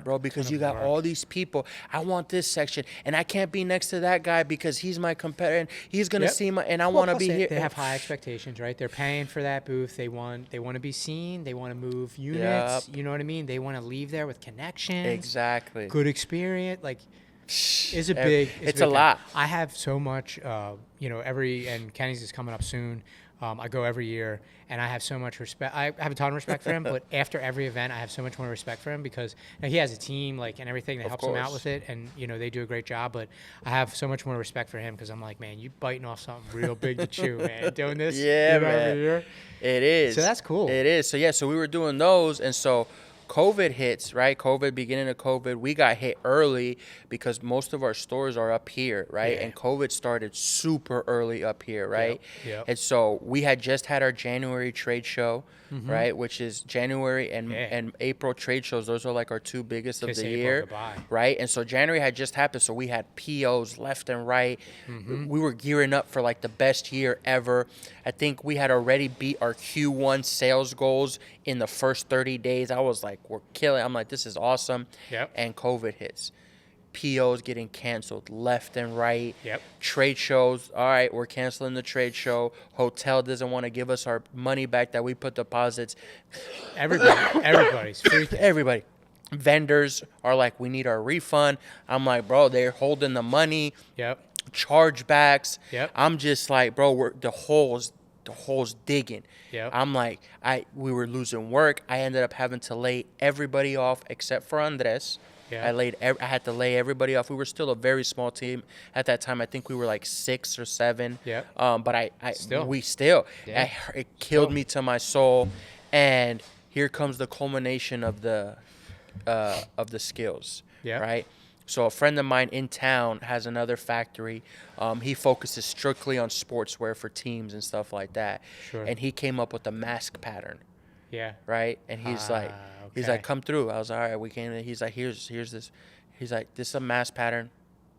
bro, because you got all these people. I want this section, and I can't be next to that guy because he's my competitor, and he's gonna see my. And I want to be here. They have high expectations, right? They're paying for that booth. They want to be seen. They want to move units. You know what I mean? They want to leave there with connections. Exactly. Good experience, like. It's a lot. I have so much, and Kenny's is coming up soon. I go every year, and I have so much respect. I have a ton of respect for him, but after every event, I have so much more respect for him because he has a team, like, and everything that helps him out with it, and they do a great job. But I have so much more respect for him because I'm like, man, you biting off something real big to chew, man. Doing this, man. Every year. It is. So that's cool. It is. So we were doing those, and so. COVID hits, right? Beginning of COVID, we got hit early because most of our stores are up here, right? And COVID started super early up here, right? Yep. And so we had just had our January trade show, right? Which is January and April trade shows. Those are like our 2 biggest of the year, right? And so January had just happened, so we had POs left and right. We were gearing up for like the best year ever. I think we had already beat our Q1 sales goals in the first 30 days. I was like, we're killing. I'm like, this is awesome. And COVID hits. POs getting canceled left and right. Trade shows. All right, we're canceling the trade show. Hotel doesn't want to give us our money back that we put deposits. Everybody's freaking. Everybody. Vendors are like, we need our refund. I'm like, bro, they're holding the money. Chargebacks. I'm just like, bro, the hole's digging. I'm like, we were losing work. I ended up having to lay everybody off except for Andres. I had to lay everybody off. We were still a very small team at that time. I think we were like 6 or 7. But it killed me to my soul. And here comes the culmination of the skills. Right. So a friend of mine in town has another factory. He focuses strictly on sportswear for teams and stuff like that. And he came up with a mask pattern. Right. And he's like, come through. I was like, all right, we came in. He's like, here's this. He's like, this is a mask pattern.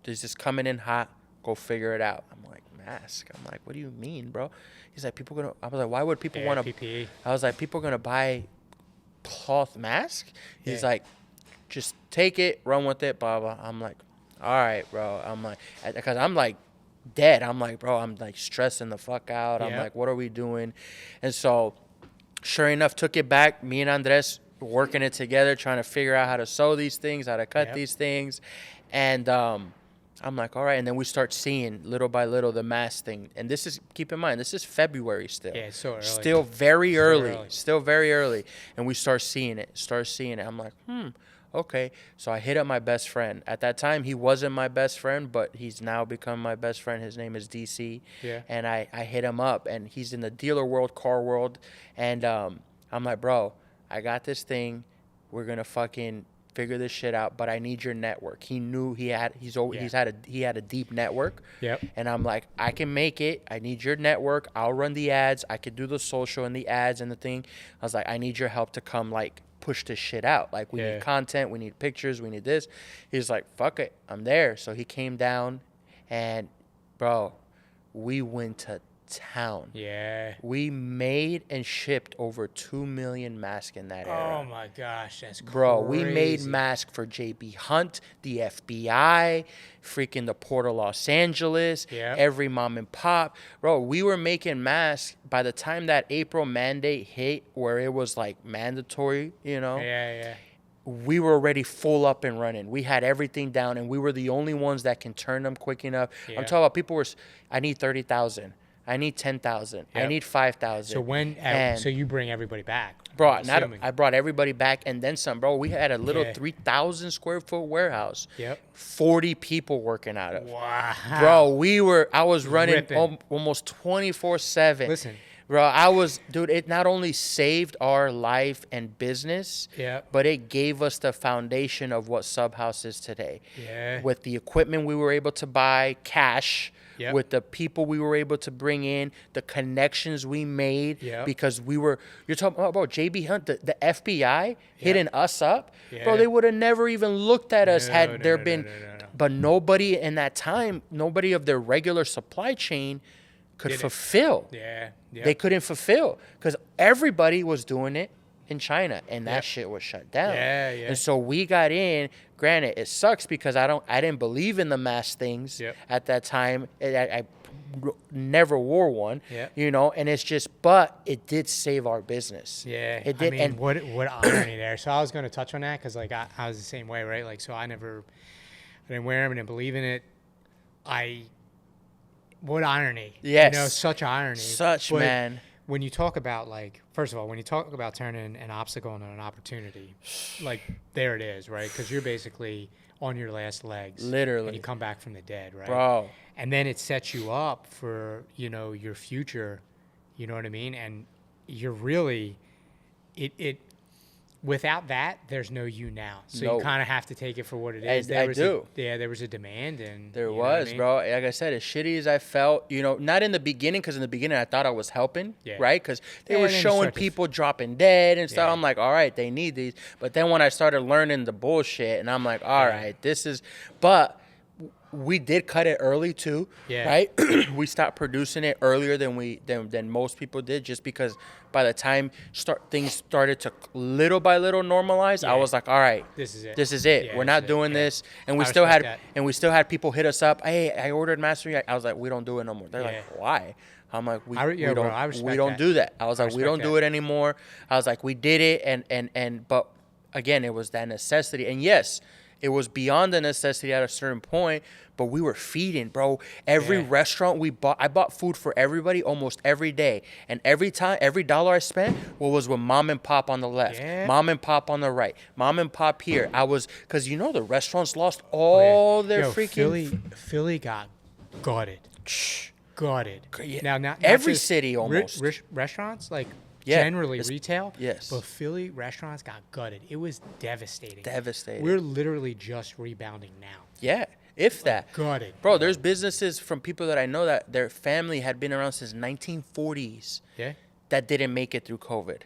This is coming in hot. Go figure it out. I'm like, mask? I'm like, what do you mean, bro? He's like, I was like, why would people want to? PPE. I was like, people are gonna buy cloth mask? He's like, just take it, run with it, blah, blah. I'm like, all right, bro. I'm like, because I'm like dead. I'm like, bro, I'm like stressing the fuck out. I'm like, what are we doing? And so, sure enough, took it back. Me and Andres working it together, trying to figure out how to sew these things, how to cut these things. And I'm like, all right. And then we start seeing little by little the mask thing. And this is, keep in mind, this is February still. Yeah, it's so early. Still very early. Still very early. And we start seeing it. I'm like, okay. So I hit up my best friend. At that time, he wasn't my best friend, but he's now become my best friend. His name is DC. Yeah. And I hit him up, and he's in the dealer world, car world. And I'm like, bro, I got this thing. We're going to fucking figure this shit out, but I need your network. He knew he had a deep network. Yep. And I'm like, I can make it. I need your network. I'll run the ads. I could do the social and the ads and the thing. I was like, I need your help to come like push this shit out. Like we need content, we need pictures, we need this. He's like, fuck it, I'm there. So he came down, and bro, we went to town. Yeah. We made and shipped over 2 million masks in that era. Oh my gosh, that's crazy. Bro, we made masks for JB Hunt, the FBI, freaking the Port of Los Angeles, every mom and pop. Bro, we were making masks by the time that April mandate hit, where it was like mandatory, you know? Yeah. We were already full up and running. We had everything down, and we were the only ones that can turn them quick enough. I'm talking about people were, I need 30,000. I need 10,000. I need 5,000. So so you bring everybody back, bro? I brought everybody back and then some, bro. We had a little 3,000 square foot warehouse. 40 people working out of. Wow, bro. I was running almost 24/7. Listen, bro, dude. It not only saved our life and business, but it gave us the foundation of what Subhouse is today. With the equipment we were able to buy, cash. With the people we were able to bring in, the connections we made, because you're talking about JB Hunt, the FBI hitting us up, bro. They would have never even looked at us had there been, but nobody in that time, nobody of their regular supply chain could fulfill. They couldn't fulfill because everybody was doing it in China, and that shit was shut down. And so we got in. Granted, it sucks because I didn't believe in the mask things at that time. I never wore one, you know, and it's just, but it did save our business. It did. I mean, and what irony there. So I was going to touch on that because like I was the same way, right? Like, so I didn't wear them, I didn't believe in it. What irony. Yes. You know, such irony. Man. When you talk about, like, first of all, when you talk about turning an obstacle into an opportunity, like, there it is, right? Because you're basically on your last legs. Literally. And you come back from the dead, right? Bro. And then it sets you up for, you know, your future, you know what I mean? And you're really, without that, there's no you now. So you kind of have to take it for what it is. There was a demand, and there was, bro. Like I said, as shitty as I felt, you know, not in the beginning, because in the beginning I thought I was helping, right? Because they were showing people dropping dead and stuff. I'm like, all right, they need these. But then when I started learning the bullshit, and I'm like, all right, this is, but we did cut it early too, right? We stopped producing it earlier than most people did, just because by the time things started to little by little normalize, I was like, all right, this is it. We're not doing this, and we still had people hit us up. Hey, I ordered mastering. I was like, we don't do it no more. They're like, why? I'm like, we don't do that. I was like, we don't do it anymore. I was like, we did it, but again, it was that necessity, and yes. It was beyond the necessity at a certain point, but we were feeding, bro. Every restaurant I bought food for everybody almost every day. And every dollar I spent was with mom and pop on the left, mom and pop on the right, mom and pop here. because you know the restaurants lost all their freaking... Philly got gutted. Gutted. Now, not every city almost. Restaurants, like... generally retail, yes, but Philly restaurants got gutted. It was devastating. Devastating. We're literally just rebounding now. Yeah, if that. Gutted. Bro, there's businesses from people that I know that their family had been around since 1940s. That didn't make it through COVID.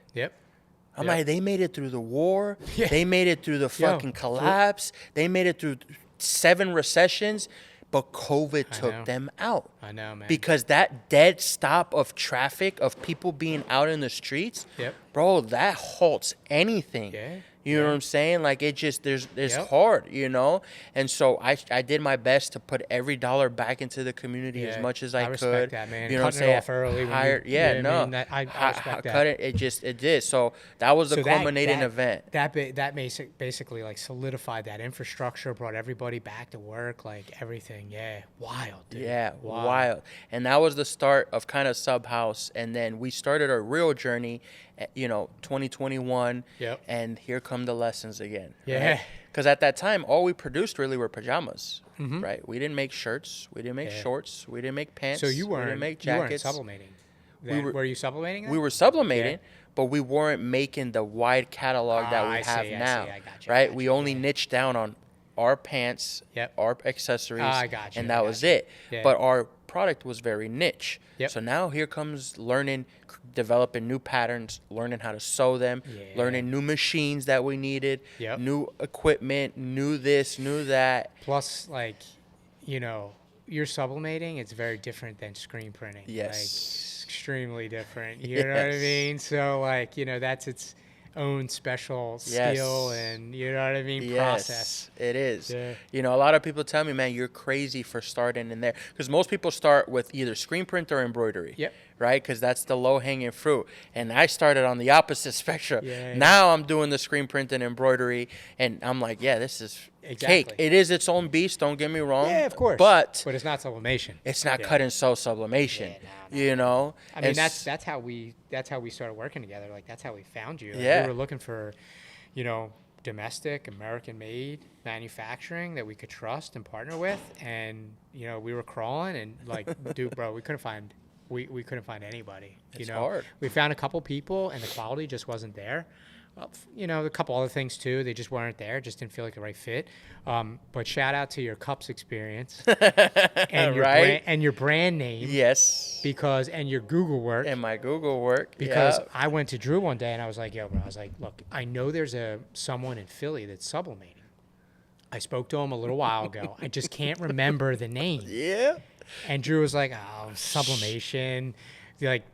I'm like, they made it through the war. They made it through the fucking collapse. They made it through 7 recessions. But COVID took them out. I know, man. Because that dead stop of traffic, of people being out in the streets, bro, that halts anything. You know what I'm saying? Like, it just, it's hard, you know? And so I did my best to put every dollar back into the community as much as I could. Respect that, man. You know what I'm saying? Off early. I respect that. Cut it. It did. So that was the culminating event. That basically like solidified that infrastructure, brought everybody back to work, like everything. Yeah. Wild, dude. Yeah, wild. And that was the start of kind of Subhouse. And then we started our real journey, 2021. Yep. And here come the lessons again. Yeah. Right? Because at that time, all we produced really were pajamas, right? We didn't make shirts. We didn't make shorts. We didn't make pants. So we didn't make jackets. You weren't sublimating. Were you sublimating that? We were sublimating, but we weren't making the wide catalog that we have now, right? We only niched down on our pants, our accessories, and that was it. Yeah. But our product was very niche. Yep. So now here comes learning, developing new patterns, learning how to sew them, learning new machines that we needed, new equipment, new this, new that. Plus, like, you're sublimating, it's very different than screen printing. Yes. Like, extremely different. You know what I mean? So, like, that's its own special skill and process. It is. A lot of people tell me, man, you're crazy for starting in there, because most people start with either screen print or embroidery. Right? Because that's the low-hanging fruit. And I started on the opposite spectrum. Now I'm doing the screen print and embroidery, and I'm like, this is cake. It is its own beast, don't get me wrong. Yeah, of course. But it's not sublimation. It's not cut and sew sublimation. No. I mean, that's how we started working together. Like, that's how we found you. Like, we were looking for, domestic, American-made manufacturing that we could trust and partner with, and we were crawling and like, dude, bro, we couldn't find anybody. It's hard. We found a couple people, and the quality just wasn't there. Well, a couple other things too. They just weren't there. Just didn't feel like the right fit. But shout out to your cups experience and your and your brand name. Yes. And your Google work. And my Google work. Because I went to Drew one day and I was like, look, I know there's someone in Philly that's sublimating. I spoke to him a little while ago. I just can't remember the name. Yeah. And Drew was like, sublimation,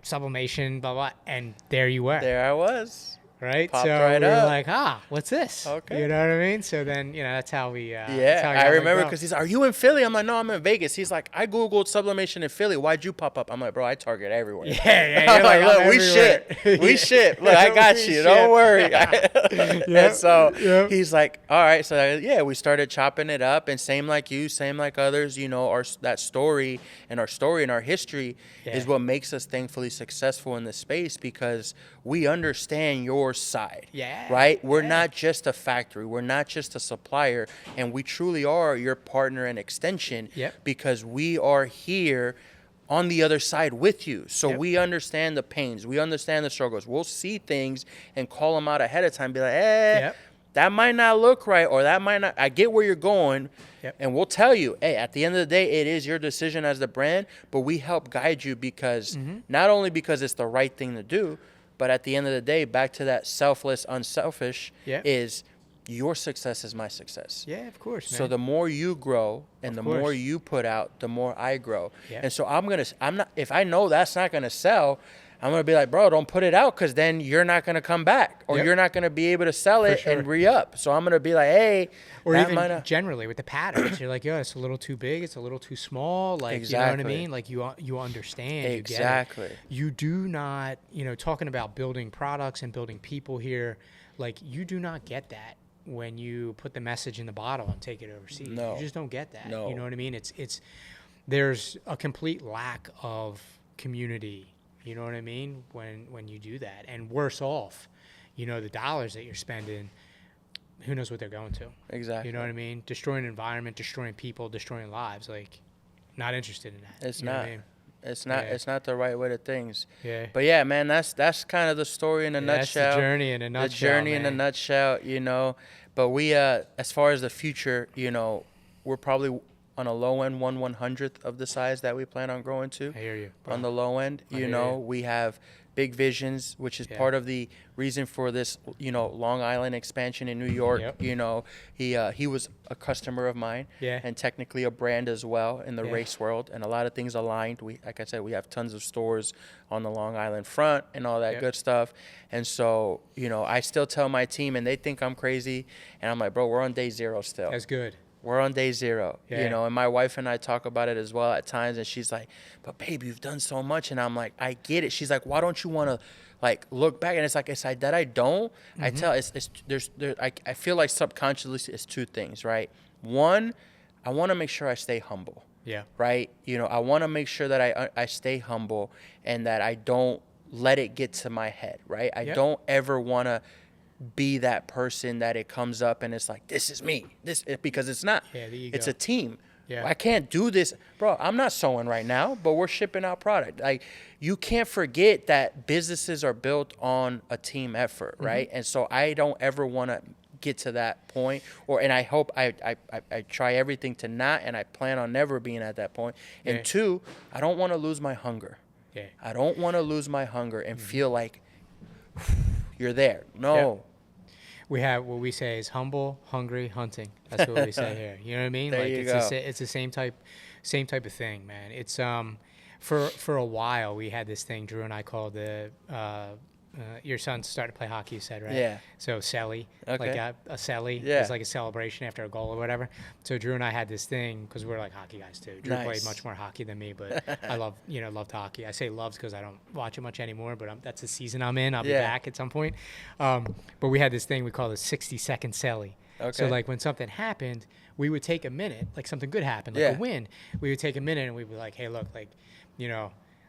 sublimation, blah, blah. And there you were. There I was. Right? Popped so right we were up. like, what's this? Okay. You know what I mean? So then, that's how we I remember, because he's like, are you in Philly? I'm like, no, I'm in Vegas. He's like, I Googled sublimation in Philly. Why'd you pop up? I'm like, bro, I target everywhere. Yeah. I'm like, look, we shit. We shit. Look, I got you. Don't worry. And so he's like, all right. So, we started chopping it up. And same like you, same like others, that story and our history is what makes us thankfully successful in this space, because we understand your side. Right? We're not just a factory. We're not just a supplier. And we truly are your partner and extension, because we are here on the other side with you. So we understand the pains. We understand the struggles. We'll see things and call them out ahead of time. Be like, that might not look right, or that might not. I get where you're going. And we'll tell you, hey, at the end of the day, it is your decision as the brand, but we help guide you, because not only because it's the right thing to do, but at the end of the day, back to that selfless, unselfish, is your success is my success. Yeah, of course, man. So the more you grow and the more you put out, the more I grow. And so if I know that's not going to sell, I'm going to be like, bro, don't put it out, because then you're not going to come back, or you're not going to be able to sell it and re-up. So I'm going to be like, hey. Or even generally with the patterns, you're like, it's a little too big, it's a little too small. Like, you know what I mean? Like, you understand. Exactly. You get it. You do not, talking about building products and building people here, like, you do not get that when you put the message in the bottle and take it overseas. No. You just don't get that. No. You know what I mean? There's a complete lack of community. You know what I mean? When you do that, and worse off, the dollars that you're spending, who knows what they're going to? Exactly. You know what I mean? Destroying environment, destroying people, destroying lives. Like, not interested in that. It's not. It's not. It's not the right way to things. Yeah. But yeah, man, that's kind of the story in a nutshell. That's the journey in a nutshell. The journey in a nutshell. But we, as far as the future, we're probably on a low end, 1/100th of the size that we plan on growing to. I hear you, bro. On the low end, we have big visions, which is part of the reason for this, Long Island expansion in New York. Yep. He was a customer of mine, and technically a brand as well in the race world, and a lot of things aligned. Like I said, we have tons of stores on the Long Island front and all that good stuff. And so, I still tell my team, and they think I'm crazy, and I'm like, bro, we're on day 0 still. That's good. We're on day 0, and my wife and I talk about it as well at times, and she's like, but babe, you've done so much. And I'm like, I get it. She's like, why don't you want to like look back? And it's like, that I don't. I tell I feel like subconsciously it's 2 things, right? One, I want to make sure I stay humble. Yeah. Right. I want to make sure that I stay humble and that I don't let it get to my head. Right. I don't ever want to be that person that it comes up and it's like, this is me, because it's not. Yeah, the ego. It's a team. Yeah. I can't do this, bro. I'm not sewing right now, but we're shipping out product. Like, you can't forget that businesses are built on a team effort, right? And so I don't ever want to get to that point, and I hope I try everything to not, and I plan on never being at that point. And 2, I don't want to lose my hunger. Yeah. I don't want to lose my hunger and feel like you're there. No. We have what we say is humble, hungry, hunting. That's what we say here. You know what I mean? It's the same type of thing, man. It's for a while we had this thing Drew and I called the your son started to play hockey, you said, right? Yeah. So Selly, like a Selly is like a celebration after a goal or whatever. So Drew and I had this thing because we're like hockey guys too. Drew played much more hockey than me, but I loved hockey. I say loves because I don't watch it much anymore, but that's the season I'm in. I'll be back at some point. But we had this thing we call the 60-second Selly. Okay. So like when something happened, we would take a minute, like something good happened, like a win. We would take a minute and we'd be like, hey, look, like,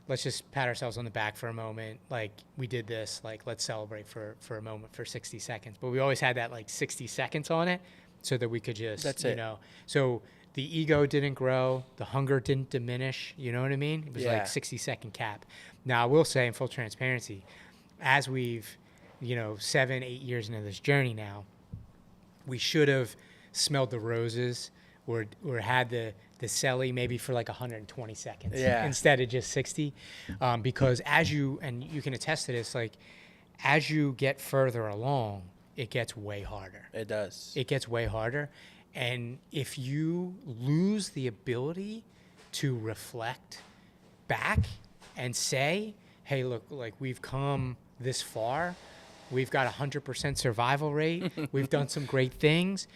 let's just pat ourselves on the back for a moment. Like, we did this. Like, let's celebrate for a moment for 60 seconds. But we always had that, like, 60 seconds on it so that we could just, So the ego didn't grow. The hunger didn't diminish. You know what I mean? It was like 60-second cap. Now, I will say, in full transparency, as we've, 7, 8 years into this journey now, we should have smelled the roses or had the Selly maybe for like 120 seconds instead of just 60. Because and you can attest to this, like as you get further along, it gets way harder. It does. It gets way harder. And if you lose the ability to reflect back and say, hey, look, like we've come this far. We've got 100% survival rate. We've done some great things.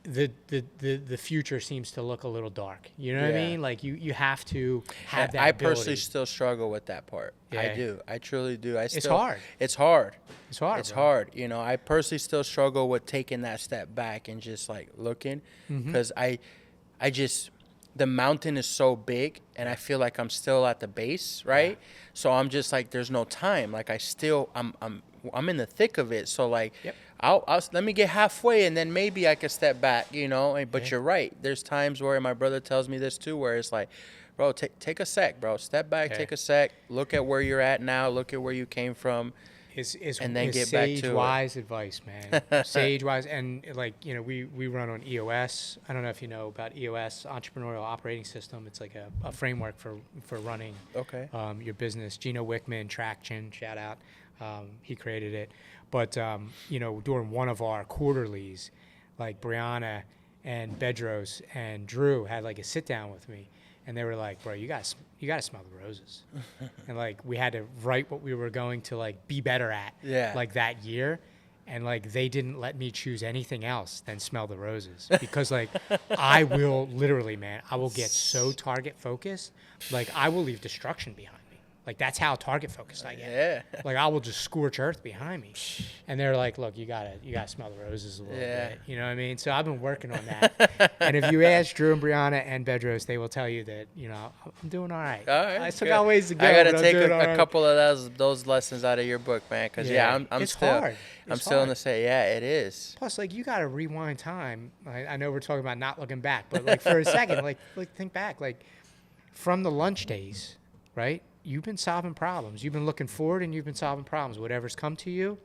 The future seems to look a little dark. You know what I mean? Like you have to have that ability. Personally still struggle with that part. I do. I truly do. It's hard. It's hard. It's hard. It's hard. I personally still struggle with taking that step back and just like looking, because I just, the mountain is so big and I feel like I'm still at the base, right? Yeah. So I'm just like, there's no time. Like I'm in the thick of it. So like, I'll let me get halfway and then maybe I could step back, But you're right. There's times where my brother tells me this too, where it's like, bro, take a sec, bro. Step back, take a sec. Look at where you're at now. Look at where you came from. And then get back to sage-wise advice, man. Sage-wise, and like we run on EOS. I don't know if you know about EOS, Entrepreneurial Operating System. It's like a framework for running your business. Gino Wickman, Traction, shout out. He created it. But during one of our quarterlies, like Brianna and Bedros and Drew had like a sit down with me. And they were like, bro, you gotta smell the roses. And like we had to write what we were going to like be better at like that year. And like they didn't let me choose anything else than smell the roses. Because like I will literally, man, I will get so target focused, like I will leave destruction behind me. Like that's how target focused I get. Yeah. Like I will just scorch earth behind me. And they're like, look, you gotta smell the roses a little bit. You know what I mean? So I've been working on that. And if you ask Drew and Brianna and Bedros, they will tell you that, I'm doing all right. All right. I still got ways to go. I gotta take a couple of those lessons out of your book, man. Because I'm it's still hard. I'm still in the say, it is. Plus, like you gotta rewind time. I know we're talking about not looking back, but like for a second, like think back, like from the lunch days, right? You've been solving problems. You've been looking forward and you've been solving problems. Whatever's come to you,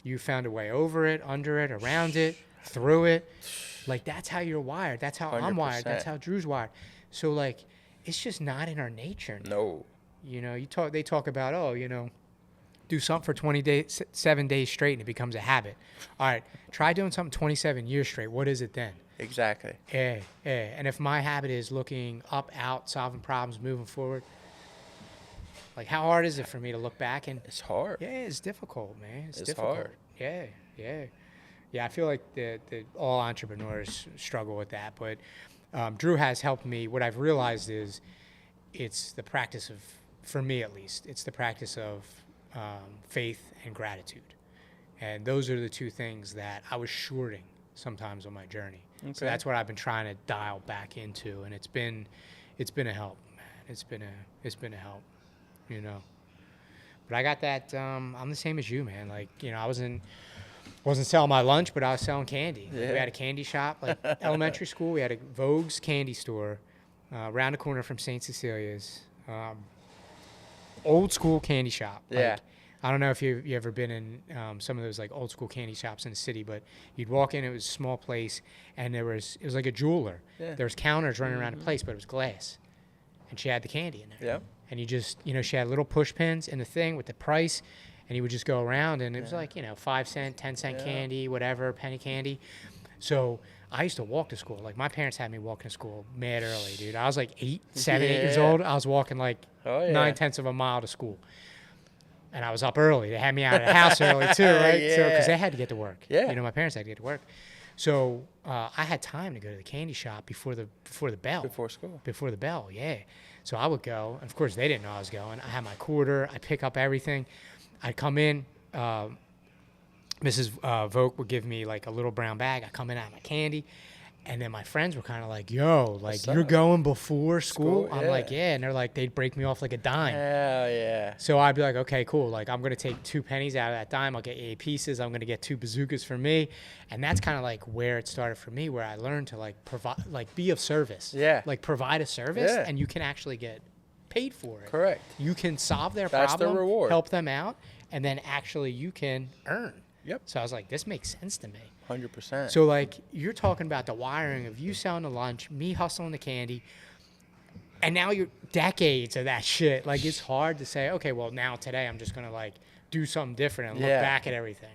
you found a way over it, under it, around it, through it. Like, that's how you're wired. That's how 100%. I'm wired. That's how Drew's wired. So, like, it's just not in our nature. No. You know, they talk about, oh, you know, do something for 7 days straight and it becomes a habit. All right, try doing something 27 years straight. What is it then? Exactly. Yeah. And if my habit is looking up, out, solving problems, moving forward, like, how hard is it for me to look back and... It's hard. Yeah, it's difficult, man. It's difficult. Hard. Yeah, I feel like all entrepreneurs struggle with that. But Drew has helped me. What I've realized is it's the practice of, for me at least, it's the practice of faith and gratitude. And those are the two things that I was shorting sometimes on my journey. Okay. So that's what I've been trying to dial back into. And it's been a help, man. It's been a help. You know, but I got that. I'm the same as you, man. Like, you know, I wasn't selling my lunch, but I was selling candy. Yeah. We had a candy shop, like elementary school. We had a Vogue's candy store around the corner from St. Cecilia's. Old school candy shop. Yeah. Like, I don't know if you ever been in some of those like old school candy shops in the city, but you'd walk in, it was a small place, and it was like a jeweler. Yeah. There was counters running around the place, but it was glass, and she had the candy in there. Yeah. And you just, you know, she had little push pins in the thing with the price, and you would just go around, and it was like, you know, 5 cent, 10 cent candy, whatever, penny candy. So I used to walk to school. Like, my parents had me walking to school mad early, dude. I was like 8 years old. I was walking like 9/10 of a mile to school. And I was up early. They had me out of the house early too, right? So, because they had to get to work. Yeah. You know, my parents had to get to work. So I had time to go to the candy shop before the bell. Before school. Before the bell, yeah. So I would go. And of course, they didn't know I was going. I had my quarter. I'd pick up everything. I'd come in. Mrs. Vogt would give me like a little brown bag. I'd come in, I had my candy. And then my friends were kind of like, yo, like, you're going before school? I'm like, yeah. And they're like, they'd break me off like a dime. Hell yeah. So I'd be like, okay, cool. Like, I'm going to take 2 pennies out of that dime. I'll get 8 pieces. I'm going to get 2 bazookas for me. And that's kind of like where it started for me, where I learned to like provide, like be of service. Yeah. Like provide a service and you can actually get paid for it. Correct. You can solve their problem. That's the reward. Help them out. And then actually you can earn. Yep. So I was like, this makes sense to me. 100%. So, like, you're talking about the wiring of you selling the lunch, me hustling the candy, and now you're decades of that shit. Like, it's hard to say, okay, well, now today I'm just going to, like, do something different and look back at everything.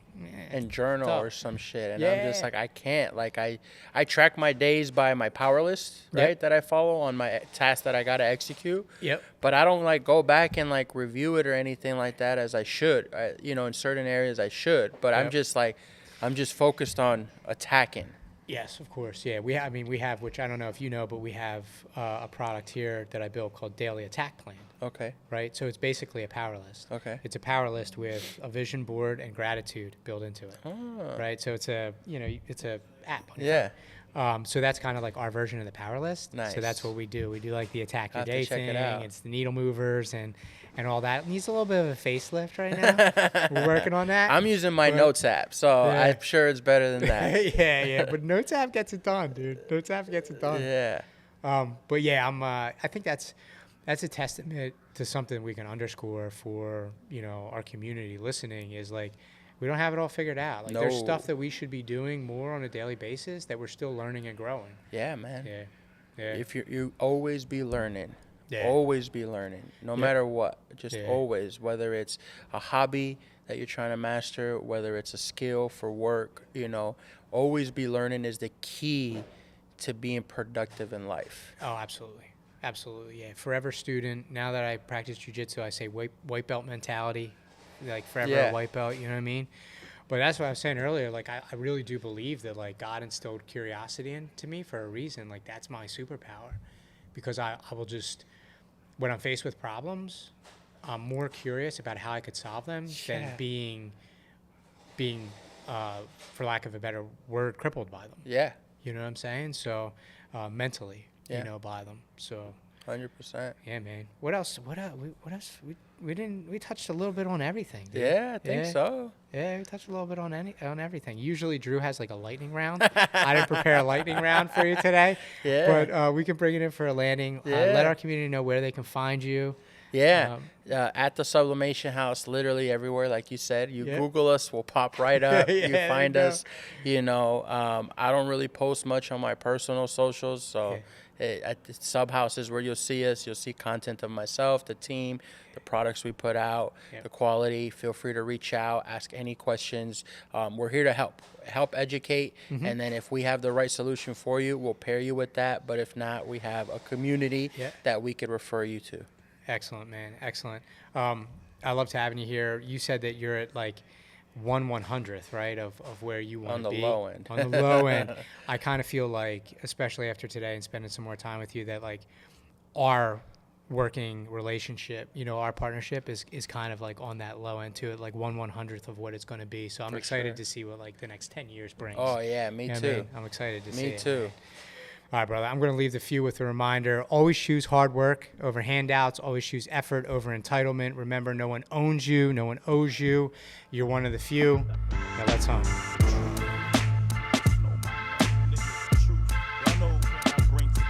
And journal or some shit. And I'm just like, I can't. Like, I track my days by my power list, right, that I follow on my tasks that I got to execute. Yep. But I don't, like, go back and, like, review it or anything like that as I should. You know, in certain areas I should. But I'm just, like, I'm just focused on attacking. Yes, of course. Yeah, we have, which I don't know if you know, but we have a product here that I built called Daily Attack Plan. Okay. Right? So it's basically a power list. Okay. It's a power list with a vision board and gratitude built into it. Oh. Right? So it's a app. So that's kind of like our version of the power list. Nice. So that's what we do. We do like the attack your day thing. It's the needle movers and all that. It needs a little bit of a facelift right now. We're working on that. I'm using my Notes app, so I'm sure it's better than that. yeah. But Notes app gets it done, dude. Notes app gets it done. Yeah. But yeah, I think that's a testament to something we can underscore for, you know, our community listening is like, we don't have it all figured out. Like there's stuff that we should be doing more on a daily basis that we're still learning and growing. Yeah, man. Yeah. If you always be learning. Yeah. Always be learning, no matter what. Just always, whether it's a hobby that you're trying to master, whether it's a skill for work, you know, always be learning is the key to being productive in life. Oh, absolutely. Absolutely, yeah. Forever student. Now that I practice jiu-jitsu, I say white belt mentality, like forever a white belt, you know what I mean? But that's what I was saying earlier. Like, I really do believe that, like, God instilled curiosity into me for a reason. Like, that's my superpower. Because I will just, when I'm faced with problems, I'm more curious about how I could solve them than being, for lack of a better word, crippled by them. Yeah. You know what I'm saying? So, mentally, you know, by them. So 100%. Yeah, man. What else? We touched a little bit on everything. Dude. Yeah, I think so. Yeah, we touched a little bit on everything. Usually Drew has like a lightning round. I didn't prepare a lightning round for you today. Yeah. But we can bring it in for a landing. Let our community know where they can find you. Yeah. At the Sublimation House, literally everywhere, like you said. You Google us, we'll pop right up. You find us. You know, I don't really post much on my personal socials, so at the Sub House is where you'll see us. You'll see content of myself, the team, the products we put out, the quality. Feel free to reach out, ask any questions. We're here to help educate, and then if we have the right solution for you, we'll pair you with that. But if not, we have a community that we could refer you to. Excellent, man. Excellent. I loved having you here. You said that you're at like 1/100th, right, of where you want to be. On the low end. On the low end. I kind of feel like, especially after today and spending some more time with you, that like our working relationship, you know, our partnership is kind of like on that low end too, at like 1/100th of what it's going to be. So I'm excited to see what like the next 10 years brings. Oh yeah, me too. I mean? I'm excited to see it. Me too. All right, brother. I'm going to leave the few with a reminder. Always choose hard work over handouts. Always choose effort over entitlement. Remember, no one owns you. No one owes you. You're one of the few. Now let's home.